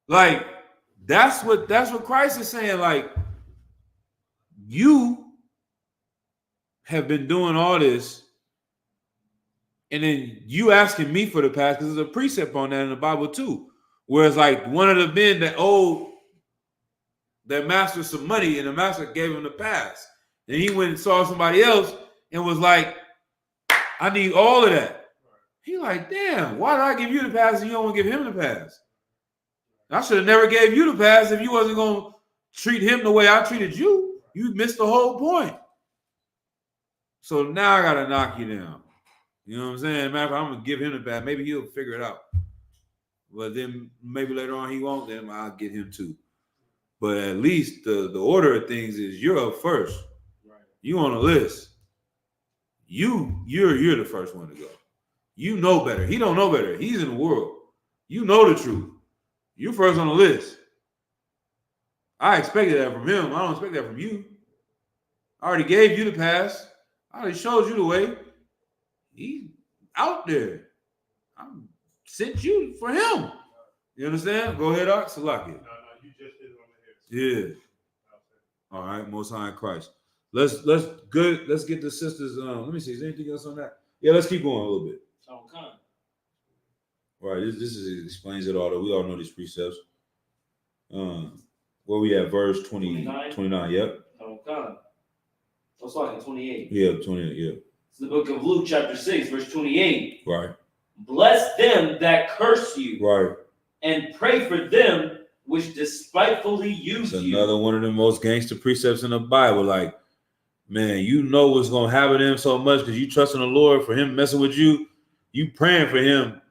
Like, that's what Christ is saying. Like, you have been doing all this, and then you asking me for the past, because there's a precept on that in the Bible too. Whereas like one of the men that owed their master some money, and the master gave him the pass. And he went and saw somebody else and was like, I need all of that. He like, damn, why did I give you the pass and you don't want to give him the pass? I should have never gave you the pass if you wasn't going to treat him the way I treated you. You missed the whole point. So now I got to knock you down. You know what I'm saying? Matter of fact, I'm going to give him the pass. Maybe he'll figure it out. But then maybe later on he won't, then I'll get him too. But at least the order of things is you're up first. Right. You on the list. You're the first one to go. You know better. He don't know better. He's in the world. You know the truth. You're first on the list. I expected that from him. I don't expect that from you. I already gave you the pass. I already showed you the way. He's out there. I sent you for him. You understand? Go ahead, Art. Salaki. No, you just hit it on the head. Yeah. All right, Most High in Christ. Let's get the sisters. Let me see. Is there anything else on that? Yeah, let's keep going a little bit. Okay. All right, this explains it all. Though we all know these precepts. Where we at? Verse 29. Yep. Okay. That's like 28. Yeah, 28. Yeah. It's the book of Luke, chapter 6, verse 28. Right. Bless them that curse you. Right. And pray for them which despitefully use it's you. Another one of the most gangster precepts in the Bible. Like, man, you know what's gonna happen to him so much because you trust in the Lord for him messing with you. You praying for him,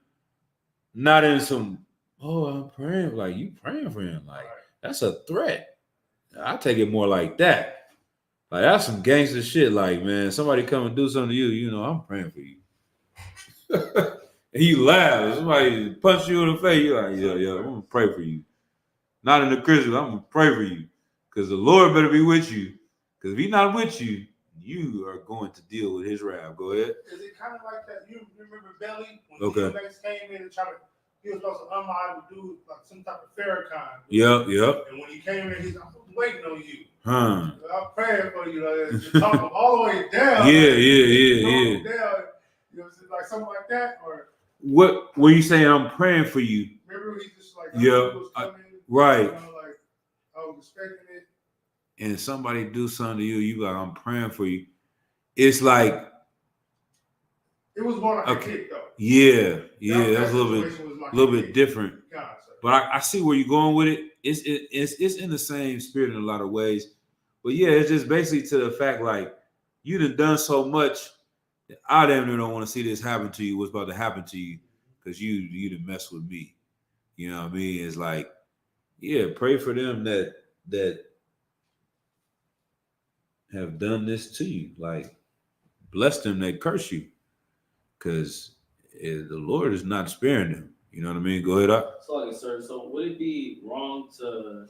not in some, I'm praying, like you praying for him. Like, that's a threat. I take it more like that. Like, that's some gangster shit. Like, man, somebody come and do something to you, you know, I'm praying for you. And you laugh. Somebody punch you in the face. You're like, yeah, I'm gonna pray for you. Not in the Christian, I'm gonna pray for you. Because the Lord better be with you. Because if he's not with you, you are going to deal with his wrath. Go ahead. Is it kind of like that? You remember Belly? When Okay. DMX came in and he was supposed to unload and do like some type of Farrakhan. Yep. And when he came in, he's like, I'm waiting on you. Huh. I'm praying for you. Talk him all the way down. Yeah. Down, you know, like something like that, or what were you saying? I'm praying for you. Remember he just like right. You know, like I was expecting it. And somebody do something to you, you like, I'm praying for you. It's like it was more like a kick though. Yeah, that's a little bit different. Concept. But I see where you're going with it. It's in the same spirit in a lot of ways. But yeah, it's just basically to the fact like you done so much. I damn near don't want to see this happen to you. What's about to happen to you? Because you done mess with me. You know what I mean? It's like, yeah, pray for them that have done this to you. Like, bless them that curse you. Because the Lord is not sparing them. You know what I mean? Go ahead, up. Sorry, sir. So would it be wrong to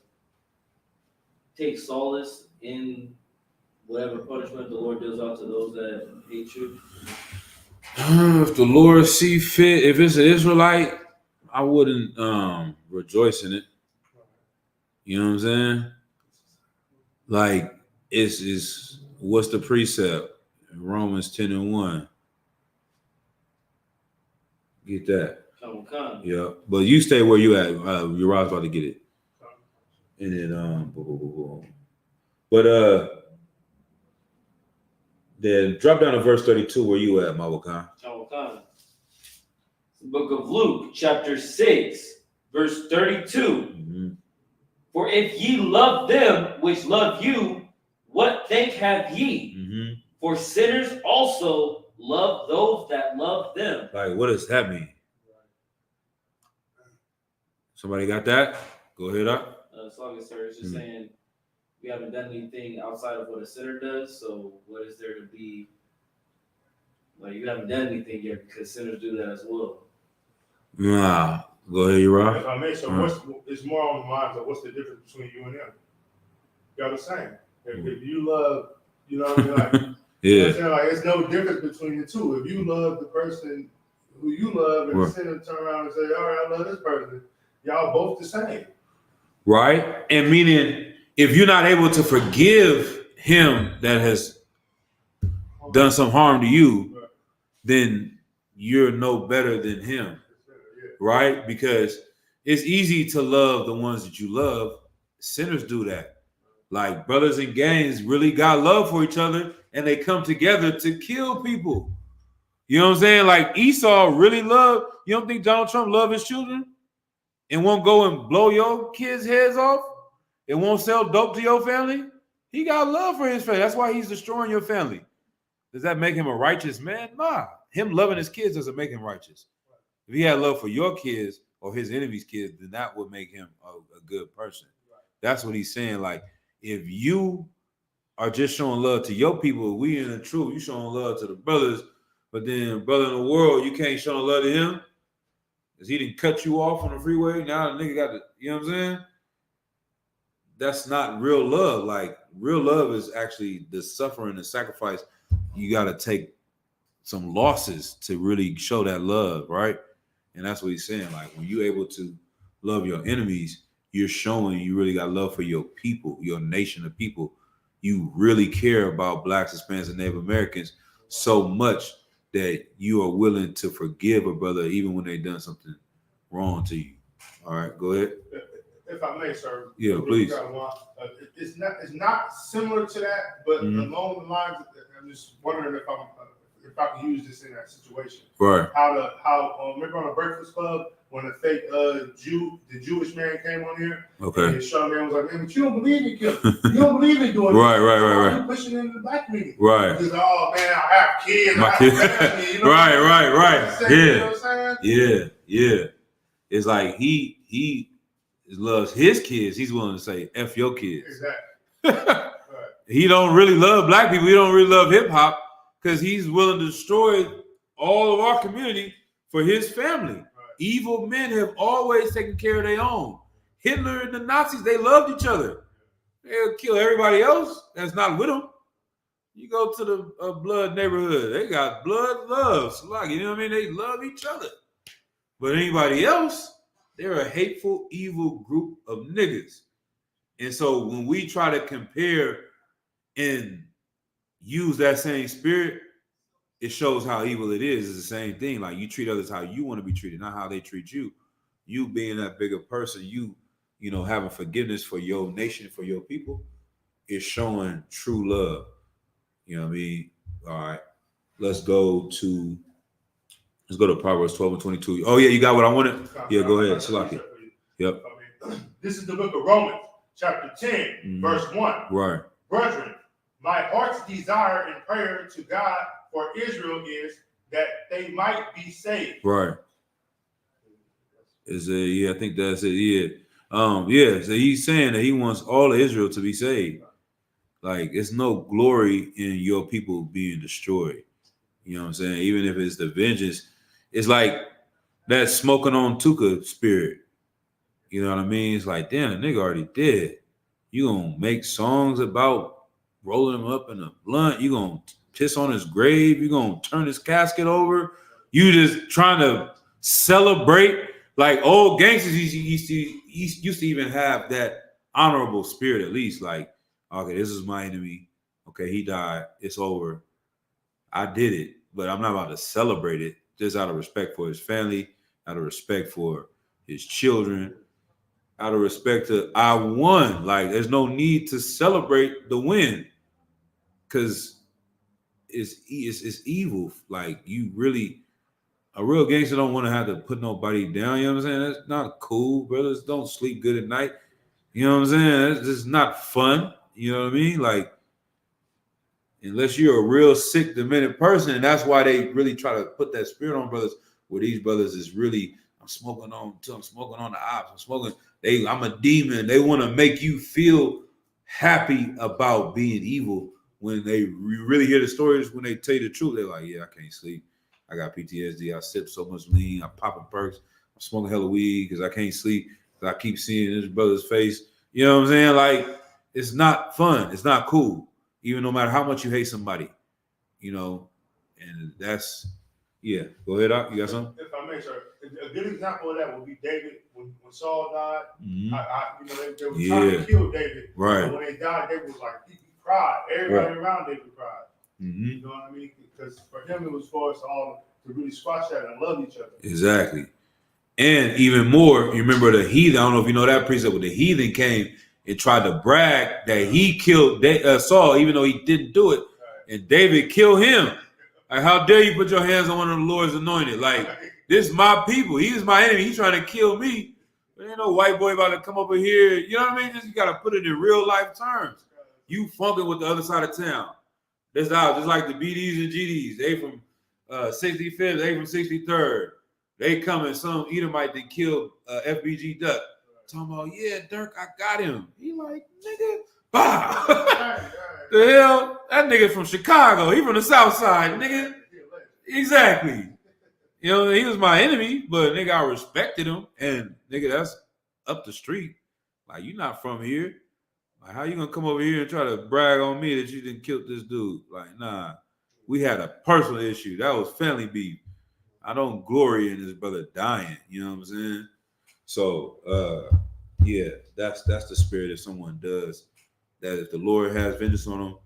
take solace in whatever punishment the Lord deals out to those that hate you? If the Lord see fit, if it's an Israelite, I wouldn't rejoice in it. You know what I'm saying? Like, it's what's the precept? Romans 10:1. Get that. Come. Yeah. But you stay where you at. You're about to get it. And then But then drop down to verse 32 where you at, Mawakan. Come. The book of Luke, chapter 6, verse 32. Mm-hmm. For if ye love them which love you, what thank have ye? Mm-hmm. For sinners also love those that love them. Like, what does that mean? Somebody got that? Go ahead up. As long as sir, it's just saying we haven't done anything outside of what a sinner does. So what is there to be? Like you haven't done anything yet because sinners do that as well. Nah. Go ahead, you If right. I may, so it's more on the minds of what's the difference between you and them? Y'all the same. If you love, you know what I mean? Like, you know what I'm saying? Like, it's no difference between the two. If you love the person who you love and the sinner turn around and say, all right, I love this person, y'all both the same. Right? And meaning, if you're not able to forgive him that has done some harm to you, then you're no better than him. Right? Because it's easy to love the ones that you love. Sinners do that. Like brothers in gangs really got love for each other and they come together to kill people. You know what I'm saying? Like Esau really loved, you don't think Donald Trump loved his children and won't go and blow your kids' heads off? It won't sell dope to your family? He got love for his family. That's why he's destroying your family. Does that make him a righteous man? Nah. Him loving his kids doesn't make him righteous. If he had love for your kids or his enemies' kids, then that would make him a good person. That's what he's saying. Like, if you are just showing love to your people, we in the truth, you showing love to the brothers, but then brother in the world, you can't show love to him because he didn't cut you off on the freeway. Now the nigga got the, you know what I'm saying? That's not real love. Like, real love is actually the suffering and sacrifice. You got to take some losses to really show that love, right? And that's what he's saying. Like, when you're able to love your enemies, you're showing you really got love for your people, your nation of people. You really care about blacks, Hispanics, and Native Americans so much that you are willing to forgive a brother even when they've done something wrong to you. All right, go ahead. If I may, sir. Yeah, please. It's not similar to that, but along the lines, I'm just wondering if I can use this in that situation. Right. How remember on the Breakfast Club when the fake the Jewish man came on here? Okay. And the show man was like, man, but you don't believe in killing. You don't believe in doing right. You pushing into the black community. Right. Because, oh man, I have kids. My kids. You know right. Yeah. You know what I'm saying? Yeah. It's like he loves his kids. He's willing to say F your kids. Exactly. Right. He don't really love black people. He don't really love hip hop because he's willing to destroy all of our community for his family. Right. Evil men have always taken care of their own. Hitler and the Nazis, they loved each other. They'll kill everybody else that's not with them. You go to the blood neighborhood, they got blood love. Like, you know what I mean? They love each other. But anybody else, they're a hateful, evil group of niggas. And so when we try to compare and use that same spirit, it shows how evil it is. It's the same thing. Like, you treat others how you want to be treated, not how they treat you. You being that bigger person, you know, having forgiveness for your nation, for your people, is showing true love. You know what I mean? All right. Let's go to Proverbs 12 and 22. Oh, yeah, you got what I wanted? Yeah, go ahead. Salaki. Yep. This is the book of Romans, chapter 10, verse 1. Right. Brethren, my heart's desire and prayer to God for Israel is that they might be saved. Right. I think that's it. Yeah. So he's saying that he wants all of Israel to be saved. Like, it's no glory in your people being destroyed. You know what I'm saying? Even if it's the vengeance, it's like that smoking on Tuka spirit. You know what I mean? It's like, damn, the nigga already dead. You gonna make songs about rolling him up in a blunt. You gonna piss on his grave. You gonna turn his casket over. You just trying to celebrate. Like, old gangsters used to even have that honorable spirit, at least. Like, okay, this is my enemy. Okay, he died. It's over. I did it, but I'm not about to celebrate it just out of respect for his family, out of respect for his children, out of respect to I won. Like, there's no need to celebrate the win because it's evil. Like, you really, a real gangster don't want to have to put nobody down. You know what I'm saying? That's not cool. Brothers don't sleep good at night. You know what I'm saying? It's just not fun. You know what I mean? Like, unless you're a real sick, demented person, and that's why they really try to put that spirit on brothers, where these brothers is really, I'm smoking on the ops. I'm smoking. I'm a demon. They want to make you feel happy about being evil when they really hear the stories. When they tell you the truth, they're like, yeah, I can't sleep. I got PTSD. I sip so much lean. I'm popping perks. I'm smoking hella weed because I can't sleep. I keep seeing his brother's face. You know what I'm saying? Like, it's not fun. It's not cool. Even no matter how much you hate somebody, you know, and that's, yeah. Go ahead, Doc. You got something? If I may, sir, a good example of that would be David when Saul died. Mm-hmm. They were trying to kill David. Right. But when they died, David was like, he cried. Everybody around David cried. Mm-hmm. You know what I mean? Because for him, it was for us all to really squash that and love each other. Exactly. And even more, you remember the heathen. I don't know if you know that precept, when the heathen came and tried to brag that he killed Saul, even though he didn't do it, and David killed him. Like, how dare you put your hands on one of the Lord's anointed? Like, this is my people. He's my enemy. He's trying to kill me. There ain't no white boy about to come over here. You know what I mean? Just, you got to put it in real life terms. You funking with the other side of town. That's out. Just like the BDs and GDs. They from 65th. They from 63rd. They coming. Some Edomite that killed FBG Duck. Talking about, yeah, Dirk, I got him. He like, nigga, bah. The hell? That nigga from Chicago. He from the South Side, nigga. Exactly. You know, he was my enemy, but nigga, I respected him. And nigga, that's up the street. Like, you not from here. Like, how you gonna come over here and try to brag on me that you didn't kill this dude? Like, nah. We had a personal issue. That was family beef. I don't glory in his brother dying. You know what I'm saying? So, yeah, that's the spirit if someone does that. If the Lord has vengeance on them,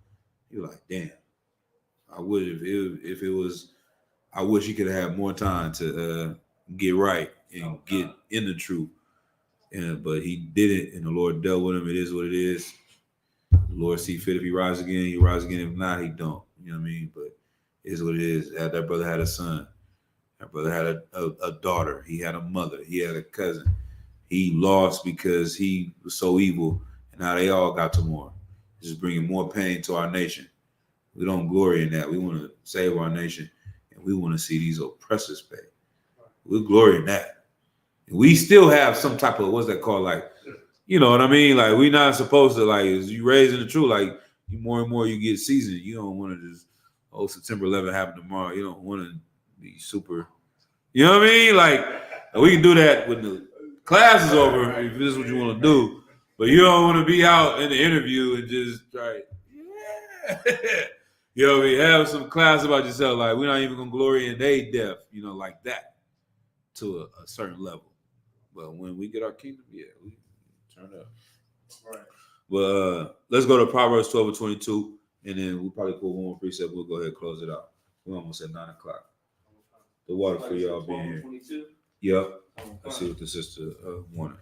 you're like, damn. I would if it was. I wish he could have had more time to get right and get in the truth. But he didn't, and the Lord dealt with him. It is what it is. The Lord see fit if he rise again, he rise again. If not, he don't. You know what I mean? But it is what it is. That brother had a son. That brother had a daughter. He had a mother. He had a cousin. He lost because he was so evil, and now they all got to more. This is bringing more pain to our nation. We don't glory in that. We want to save our nation, and we want to see these oppressors pay. We glory in that. And we still have some type of, what's that called? Like, you know what I mean? Like, we're not supposed to, like, as you raise in the truth, like, more and more you get seasoned. You don't want to just, September 11th happen tomorrow. You don't want to be super, you know what I mean? Like, we can do that when the class is over, if this is what you want to do. But you don't want to be out in the interview and just try, yeah. You know what I mean? Have some class about yourself. Like, we're not even going to glory in their death, you know, like that, to a certain level. But when we get our kingdom, yeah, we turn up. Right. But let's go to Proverbs 12 and 22, and then we'll probably put one more precept. We'll go ahead and close it out. We're almost at 9 o'clock. The water for y'all being here. 22? Yep. Let's see what the sister wanted.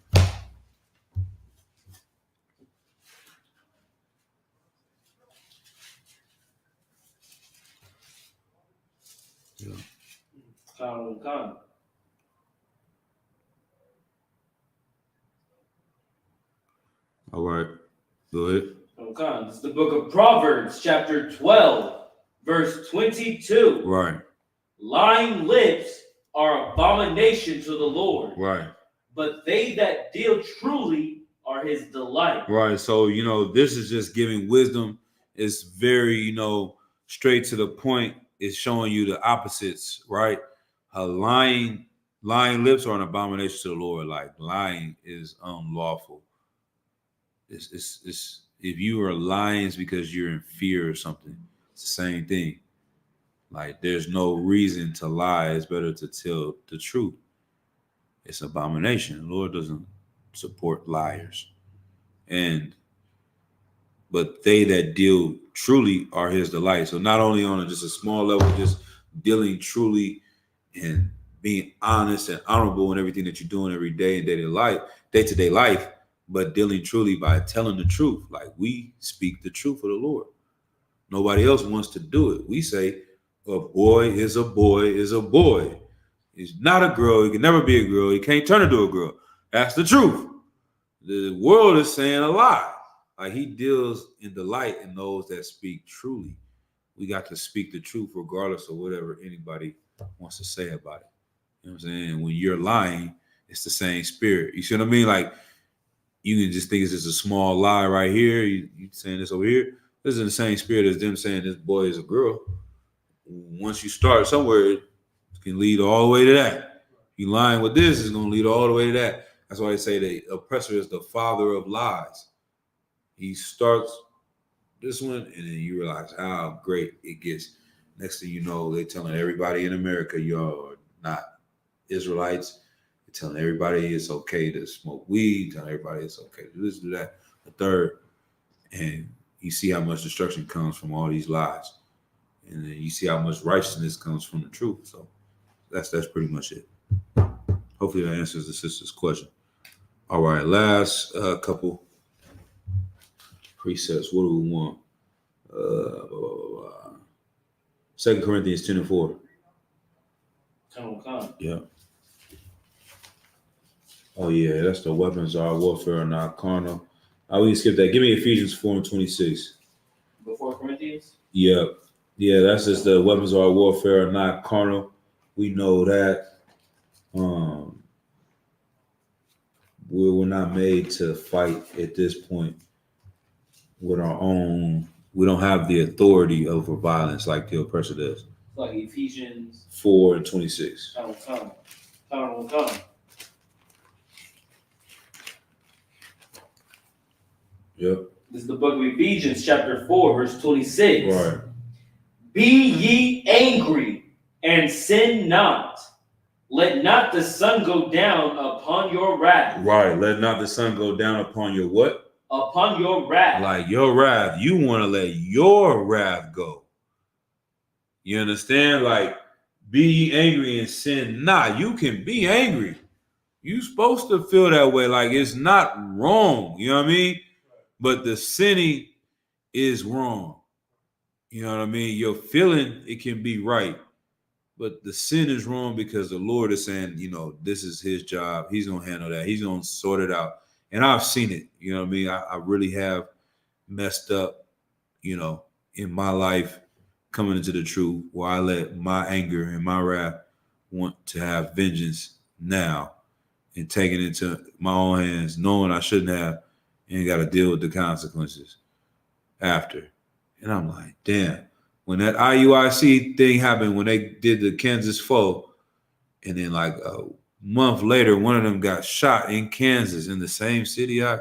Yeah. Con. All right. Go ahead. Okay, this is the book of Proverbs, chapter 12, verse 22. Right. Lying lips are abomination to the Lord, Right. but they that deal truly are his delight. Right. So, you know, this is just giving wisdom. It's very, you know, straight to the point. It's showing you the opposites, right? Lying lips are an abomination to the Lord. Like, lying is unlawful. It's if you are lying, it's because you're in fear or something. It's the same thing. Like, there's no reason to lie. It's better to tell the truth. It's abomination. The Lord doesn't support liars. But they that deal truly are his delight. So not only on just a small level, just dealing truly and being honest and honorable in everything that you're doing every day in day-to-day life, but dealing truly by telling the truth. Like, we speak the truth of the Lord. Nobody else wants to do it. We say, a boy is a boy is a boy. He's not a girl. He can never be a girl. He can't turn into a girl. That's the truth. The world is saying a lie. Like, he deals in delight in those that speak truly. We got to speak the truth regardless of whatever anybody wants to say about it. You know what I'm saying? When you're lying, it's the same spirit. You see what I mean? Like, you can just think it's just a small lie right here. You saying this over here. This is the same spirit as them saying this boy is a girl. Once you start somewhere, it can lead all the way to that. You lying with this is going to lead all the way to that. That's why they say the oppressor is the father of lies. He starts this one, and then you realize how great it gets. Next thing you know, they're telling everybody in America, y'all are not Israelites. They're telling everybody it's okay to smoke weed, telling everybody it's okay to do this, do that, the third. And you see how much destruction comes from all these lies. And then you see how much righteousness comes from the truth. So that's pretty much it. Hopefully that answers the sister's question. All right, last couple precepts. What do we want? 2 Corinthians 10 and 4. Come. Yeah. Oh yeah, that's the weapons of our warfare are not carnal. We can skip that. Give me Ephesians 4 and 26. Before Corinthians? Yeah. Yeah, that's just the weapons of our warfare are not carnal. We know that. We're not made to fight at this point with our own. We don't have the authority over violence like the oppressor does. Like Ephesians 4 and 26. Come. Yep. This is the book of Ephesians, chapter 4, verse 26. Right. Be ye angry and sin not. Let not the sun go down upon your wrath. Right. Let not the sun go down upon your what? Upon your wrath. Like your wrath. You want to let your wrath go. You understand? Like, be ye angry and sin not. You can be angry. You're supposed to feel that way. Like, it's not wrong. You know what I mean? But the sinning is wrong. You know what I mean? Your feeling, it can be right. But the sin is wrong because the Lord is saying, you know, this is his job. He's going to handle that. He's going to sort it out. And I've seen it. You know what I mean? I really have messed up, you know, in my life coming into the truth where I let my anger and my wrath want to have vengeance now and take it into my own hands, knowing I shouldn't have, and got to deal with the consequences after. And I'm like, damn. When that IUIC thing happened, when they did the Kansas 4, and then like a month later, one of them got shot in Kansas in the same city. I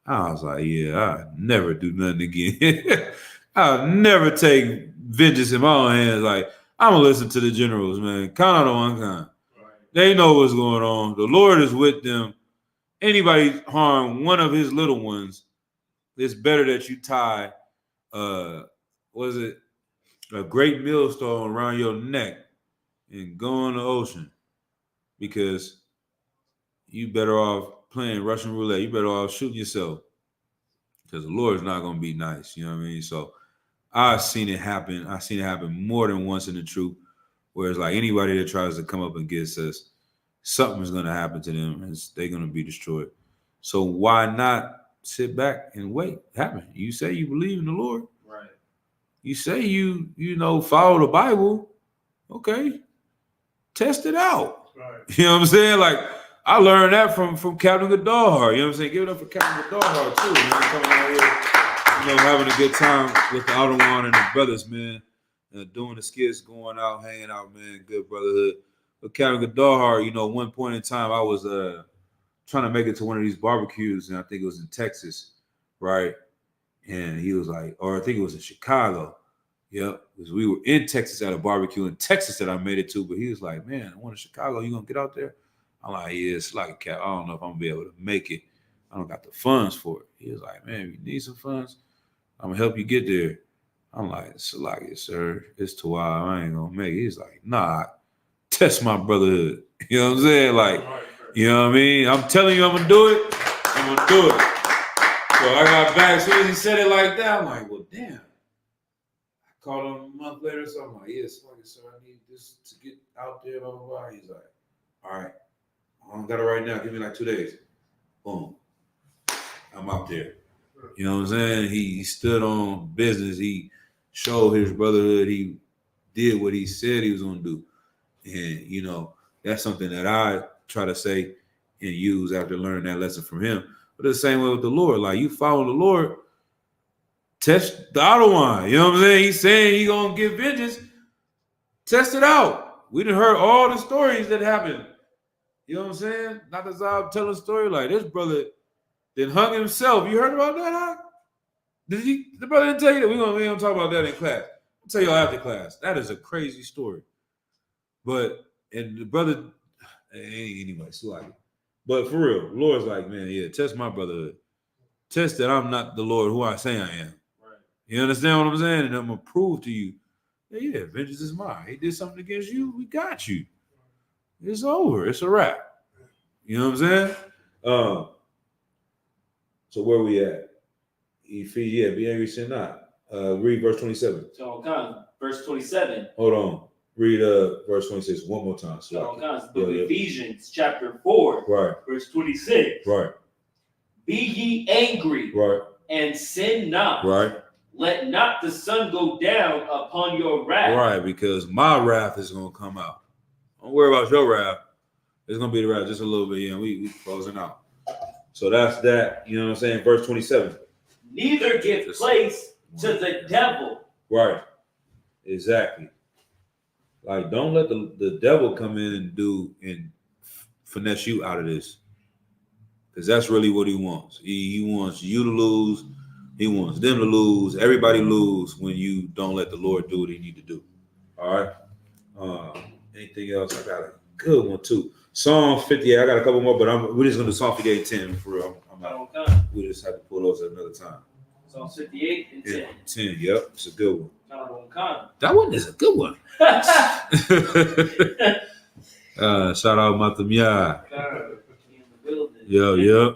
was like, yeah, I'll never do nothing again. I'll never take vengeance in my own hands. Like, I'm going to listen to the generals, man. Count out on one kind. Right. They know what's going on. The Lord is with them. Anybody harm one of his little ones, it's better that you tie a great millstone around your neck and go in the ocean, because you better off playing Russian roulette. You better off shooting yourself, because the Lord's not going to be nice. You know what I mean? So I've seen it happen. I've seen it happen more than once in the truth, where it's like anybody that tries to come up against us, something's going to happen to them and they're going to be destroyed. So why not sit back and wait? Happen. You say you believe in the Lord. Right. You say you follow the Bible. Okay. Test it out. Right. You know what I'm saying? Like, I learned that from Captain Goodallhart. You know what I'm saying? Give it up for Captain Goodallhart too, man. Coming out here, having a good time with the Ottawa and the brothers, man. Doing the skits, going out, hanging out, man. Good brotherhood. But Captain Goodallhart, one point in time, I was trying to make it to one of these barbecues, and I think it was in Texas, right? And he was like, or I think it was in Chicago. Yep, because we were in Texas at a barbecue in Texas that I made it to, but he was like, man, I want to Chicago. You gonna get out there? I'm like, yeah, it's like a cat. I don't know if I'm gonna be able to make it. I don't got the funds for it. He was like, man, you need some funds? I'm gonna help you get there. I'm like, Salakia, sir, it's too wild. I ain't gonna make it. He's like, nah, test my brotherhood. You know what I'm saying? Like, you know what I mean? I'm telling you I'm gonna do it. I'm gonna do it. So I got back. As soon as he said it like that, I'm like, well, damn. I called him a month later, so I'm like, yes, sir, I need this to get out there, blah, blah, blah. He's like, all right, I don't got it right now. Give me like 2 days. Boom. I'm out there. You know what I'm saying? He stood on business. He showed his brotherhood. He did what he said he was going to do. And, That's something that I try to say and use after learning that lesson from him. But it's the same way with the Lord. Like, you follow the Lord, test the outer one. You know what I'm saying? He's saying he's gonna give vengeance. Test it out. We done heard all the stories that happened. You know what I'm saying? Not as I'm telling a story like this brother then hung himself. You heard about that, huh? Did he? The brother didn't tell you that. We gonna talk about that in class. I'll tell y'all after class. That is a crazy story. But and the brother, anyway, so like, but for real, the Lord's like, man, yeah, test my brotherhood. Test that I'm not the Lord who I say I am. Right. You understand what I'm saying? And I'm gonna prove to you, yeah, vengeance is mine. He did something against you, we got you. It's over. It's a wrap. You know what I'm saying? So where we at? Ephesians, be angry, sin not. Read verse 27. So verse 27. Hold on. Read verse 26 one more time. So book of Ephesians chapter 4, right. Verse 26. Right. Be ye angry, right, and sin not. Right. Let not the sun go down upon your wrath. Right, because my wrath is gonna come out. Don't worry about your wrath. It's gonna be the wrath just a little bit. Yeah, we closing out. So that's that. You know what I'm saying? Verse 27. Neither give place to the devil. Right. Exactly. Like, don't let the devil come in and finesse you out of this. Because that's really what he wants. He wants you to lose. He wants them to lose. Everybody lose when you don't let the Lord do what he need to do. All right. Anything else? I got a good one too. Psalm 58. I got a couple more, but we're just gonna do Psalm 58 10 for real. We just have to pull those at another time. Psalm 58 and 10. 10. Yep, it's a good one. That one is a good one. Shout out Matamia. Yo.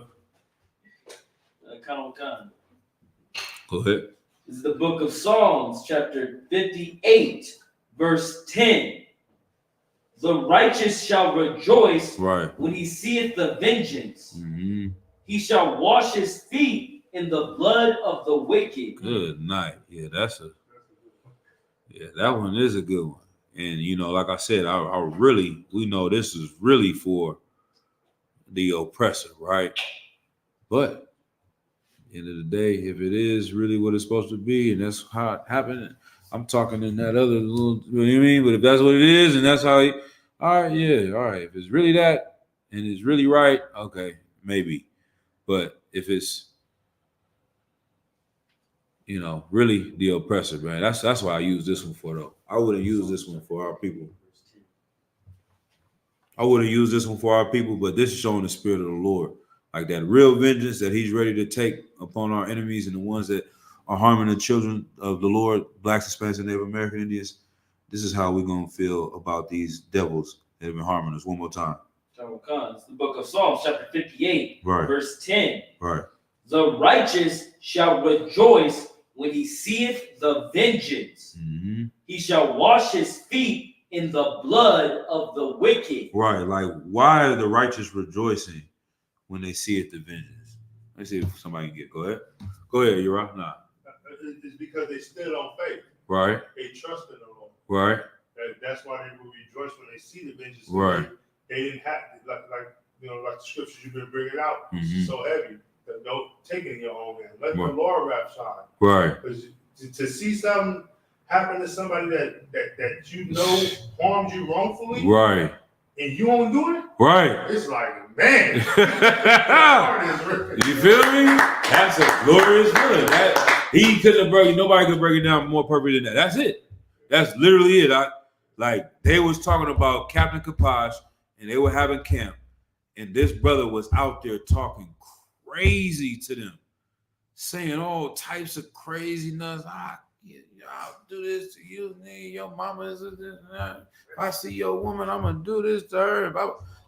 Go ahead. This is the book of Psalms, chapter 58, verse 10. The righteous shall rejoice when he seeth the vengeance. Mm-hmm. He shall wash his feet in the blood of the wicked. Good night. Yeah, that one is a good one. And like I said, we know this is really for the oppressor, right? But at the end of the day, if it is really what it's supposed to be, and that's how it happened, I'm talking in that other little, you know what I mean? But if that's what it is, and that's how all right. If it's really that, and it's really right, okay, maybe. But if it's, really the oppressor, man, that's why I use this one for, though. I wouldn't use this one for our people. But this is showing the spirit of the Lord. Like that real vengeance that he's ready to take upon our enemies and the ones that are harming the children of the Lord, blacks, Hispanics, and Native American Indians. This is how we're going to feel about these devils that have been harming us. One more time. It's the book of Psalms, chapter 58, verse 10. Right. The righteous shall rejoice when he seeth the vengeance. Mm-hmm. He shall wash his feet in the blood of the wicked. Right. Like, why are the righteous rejoicing when they see it, the vengeance? Let's see if somebody can get. Go ahead, you're right. Nah. It's because they stood on faith. Right. They trusted the Lord. Right. That's why they will rejoice when they see the vengeance. Right. They didn't have like the scriptures you've been bringing out. Mm-hmm. So heavy. Don't take it in your own hand. Let the Lord wrap shine. Right. Because to see something happen to somebody that harmed you wrongfully. Right. And you won't do it. Right. It's like, man. You feel me? That's a glorious feeling. Nobody could break it down more perfect than that. That's it. That's literally it. They was talking about Captain Kaposh and they were having camp, and this brother was out there talking crazy to them, saying all types of craziness. I'll do this to you, nigga. Your mama is this. If I see your woman, I'm gonna do this to her.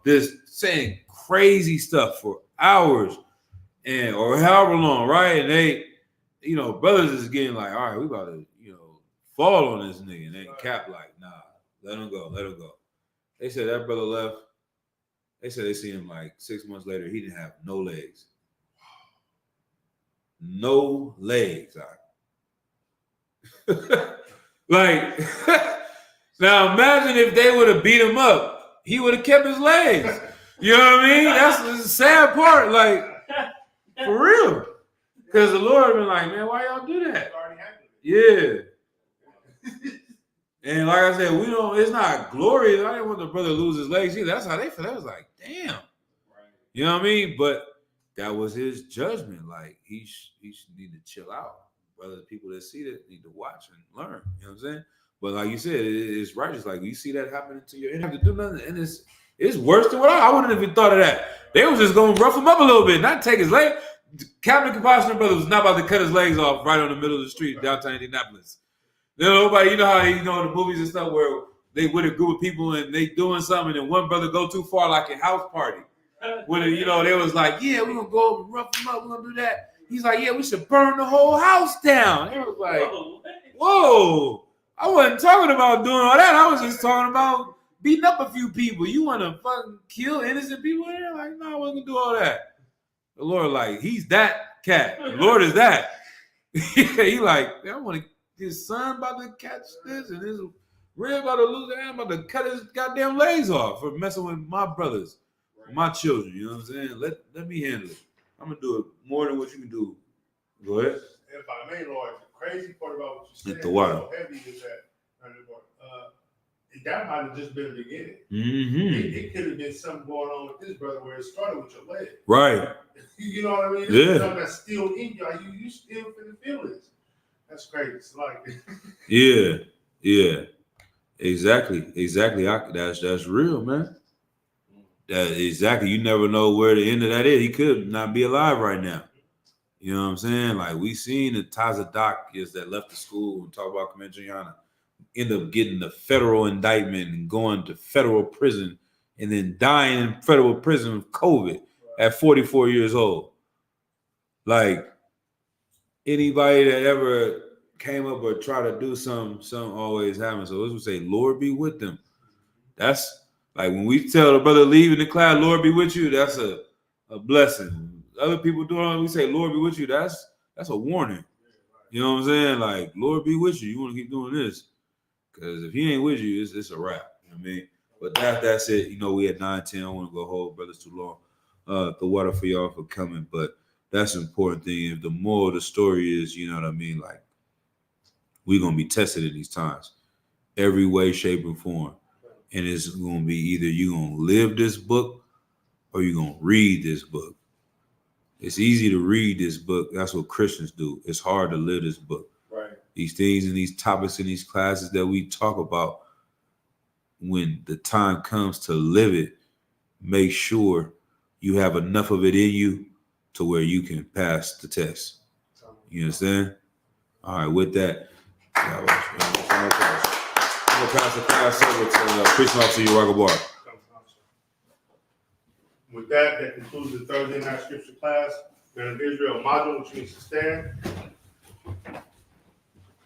Just saying crazy stuff for hours or however long, right? And they, brothers is getting like, all right, we about to, fall on this nigga. And they Cap like, nah, let him go. They said that brother left. They said they seen him like 6 months later. He didn't have no legs. No legs. Like, now imagine if they would have beat him up he would have kept his legs. You know what I mean? That's the sad part. Like, for real. Because the Lord been like, man, why y'all do that? Yeah. And like I said, it's not glorious. I didn't want the brother to lose his legs either. That's how they feel. That was like, damn. You know what I mean? But that was his judgment. Like, he should need to chill out. Brother, people that see that need to watch and learn. You know what I'm saying? But like you said, it's righteous. Like, you see that happening to you, you have to do nothing. And it's worse than what I wouldn't have even thought of that. They was just going to rough him up a little bit, not take his leg. Captain Compassionate Brother was not about to cut his legs off right on the middle of the street downtown Indianapolis. Nobody, you know how in the movies and stuff where they with a group of people and they doing something and one brother go too far, like a house party. When they was like, yeah, we're gonna go over and rough him up, we're gonna do that. He's like, yeah, we should burn the whole house down. It was like, whoa, I wasn't talking about doing all that. I was just talking about beating up a few people. You want to fucking kill innocent people? They're like, no, I wasn't gonna do all that. The Lord, like, he's that cat. The Lord is that. He like, I want to. His son about to catch this, and his real about to lose their hand, about to cut his goddamn legs off for messing with my brothers, my children. You know what I'm saying? Let me handle it. I'm gonna do it more than what you can do. Go ahead. If I may, Lord, the crazy part about what you said, Hit the water. so heavy is that might have just been the beginning. Mm-hmm. It could have been something going on with this brother where it started with your leg. Right. You know what I mean? Yeah. Something that's still in you. Like, you still feel this. That's crazy. It's like Yeah. Exactly. That's real, man. That exactly. You never know where the end of that is. He could not be alive right now. You know what I'm saying? Like, we seen the Tazadak that left the school and talk about Kamejiana, end up getting the federal indictment and going to federal prison and then dying in federal prison with COVID at 44 years old. Like, anybody that ever came up or tried to do something always happens. So let's say, Lord be with them. That's like when we tell the brother leaving the class, Lord be with you, that's a blessing. Other people doing it, we say, Lord be with you, that's a warning. You know what I'm saying? Like, Lord be with you. You want to keep doing this. Because if he ain't with you, it's a wrap. You know what I mean? But that's it. We at 9:10. I don't want to go hold brothers too long. The water for y'all for coming. But that's an important thing. If the moral of the story is, you know what I mean? Like, we're going to be tested in these times. Every way, shape, and form. And it's going to be either you're going to live this book or you're going to read this book. It's easy to read this book. That's what Christians do. It's hard to live this book. right. These things and these topics in these classes that we talk about, when the time comes to live it, make sure you have enough of it in you to where you can pass the test. You understand? All right, with that, I'm going to pass the class over to Preaching Officer Uraga. With that concludes the Thursday night scripture class. Man of Israel module, which means to stand.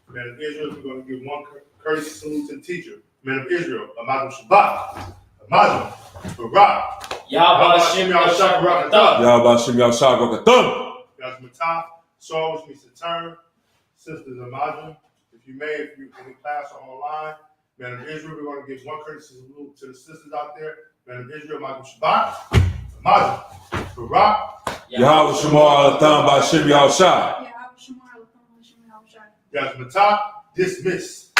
Man of Israel, we're going to give one courtesy salute to the teacher. Man of Israel, Amadu Shabbat, Amadu Barak, Yahweh Hashem Yahshua Barakatah. Yahweh Hashem Yahshua Barakatah. That's Matah, Saw, which means to turn. Sisters Amadu, if you in the class or online. Man of Israel, we're going to give one courtesy salute to the sisters out there. Man of Israel, Amadu Shabbat, Amadu Barak, Yahweh Shemar Alatham B'Hashem Yahshua. Yeah, I was Shamar, Hashem, Yahshua. That's Matah, dismiss.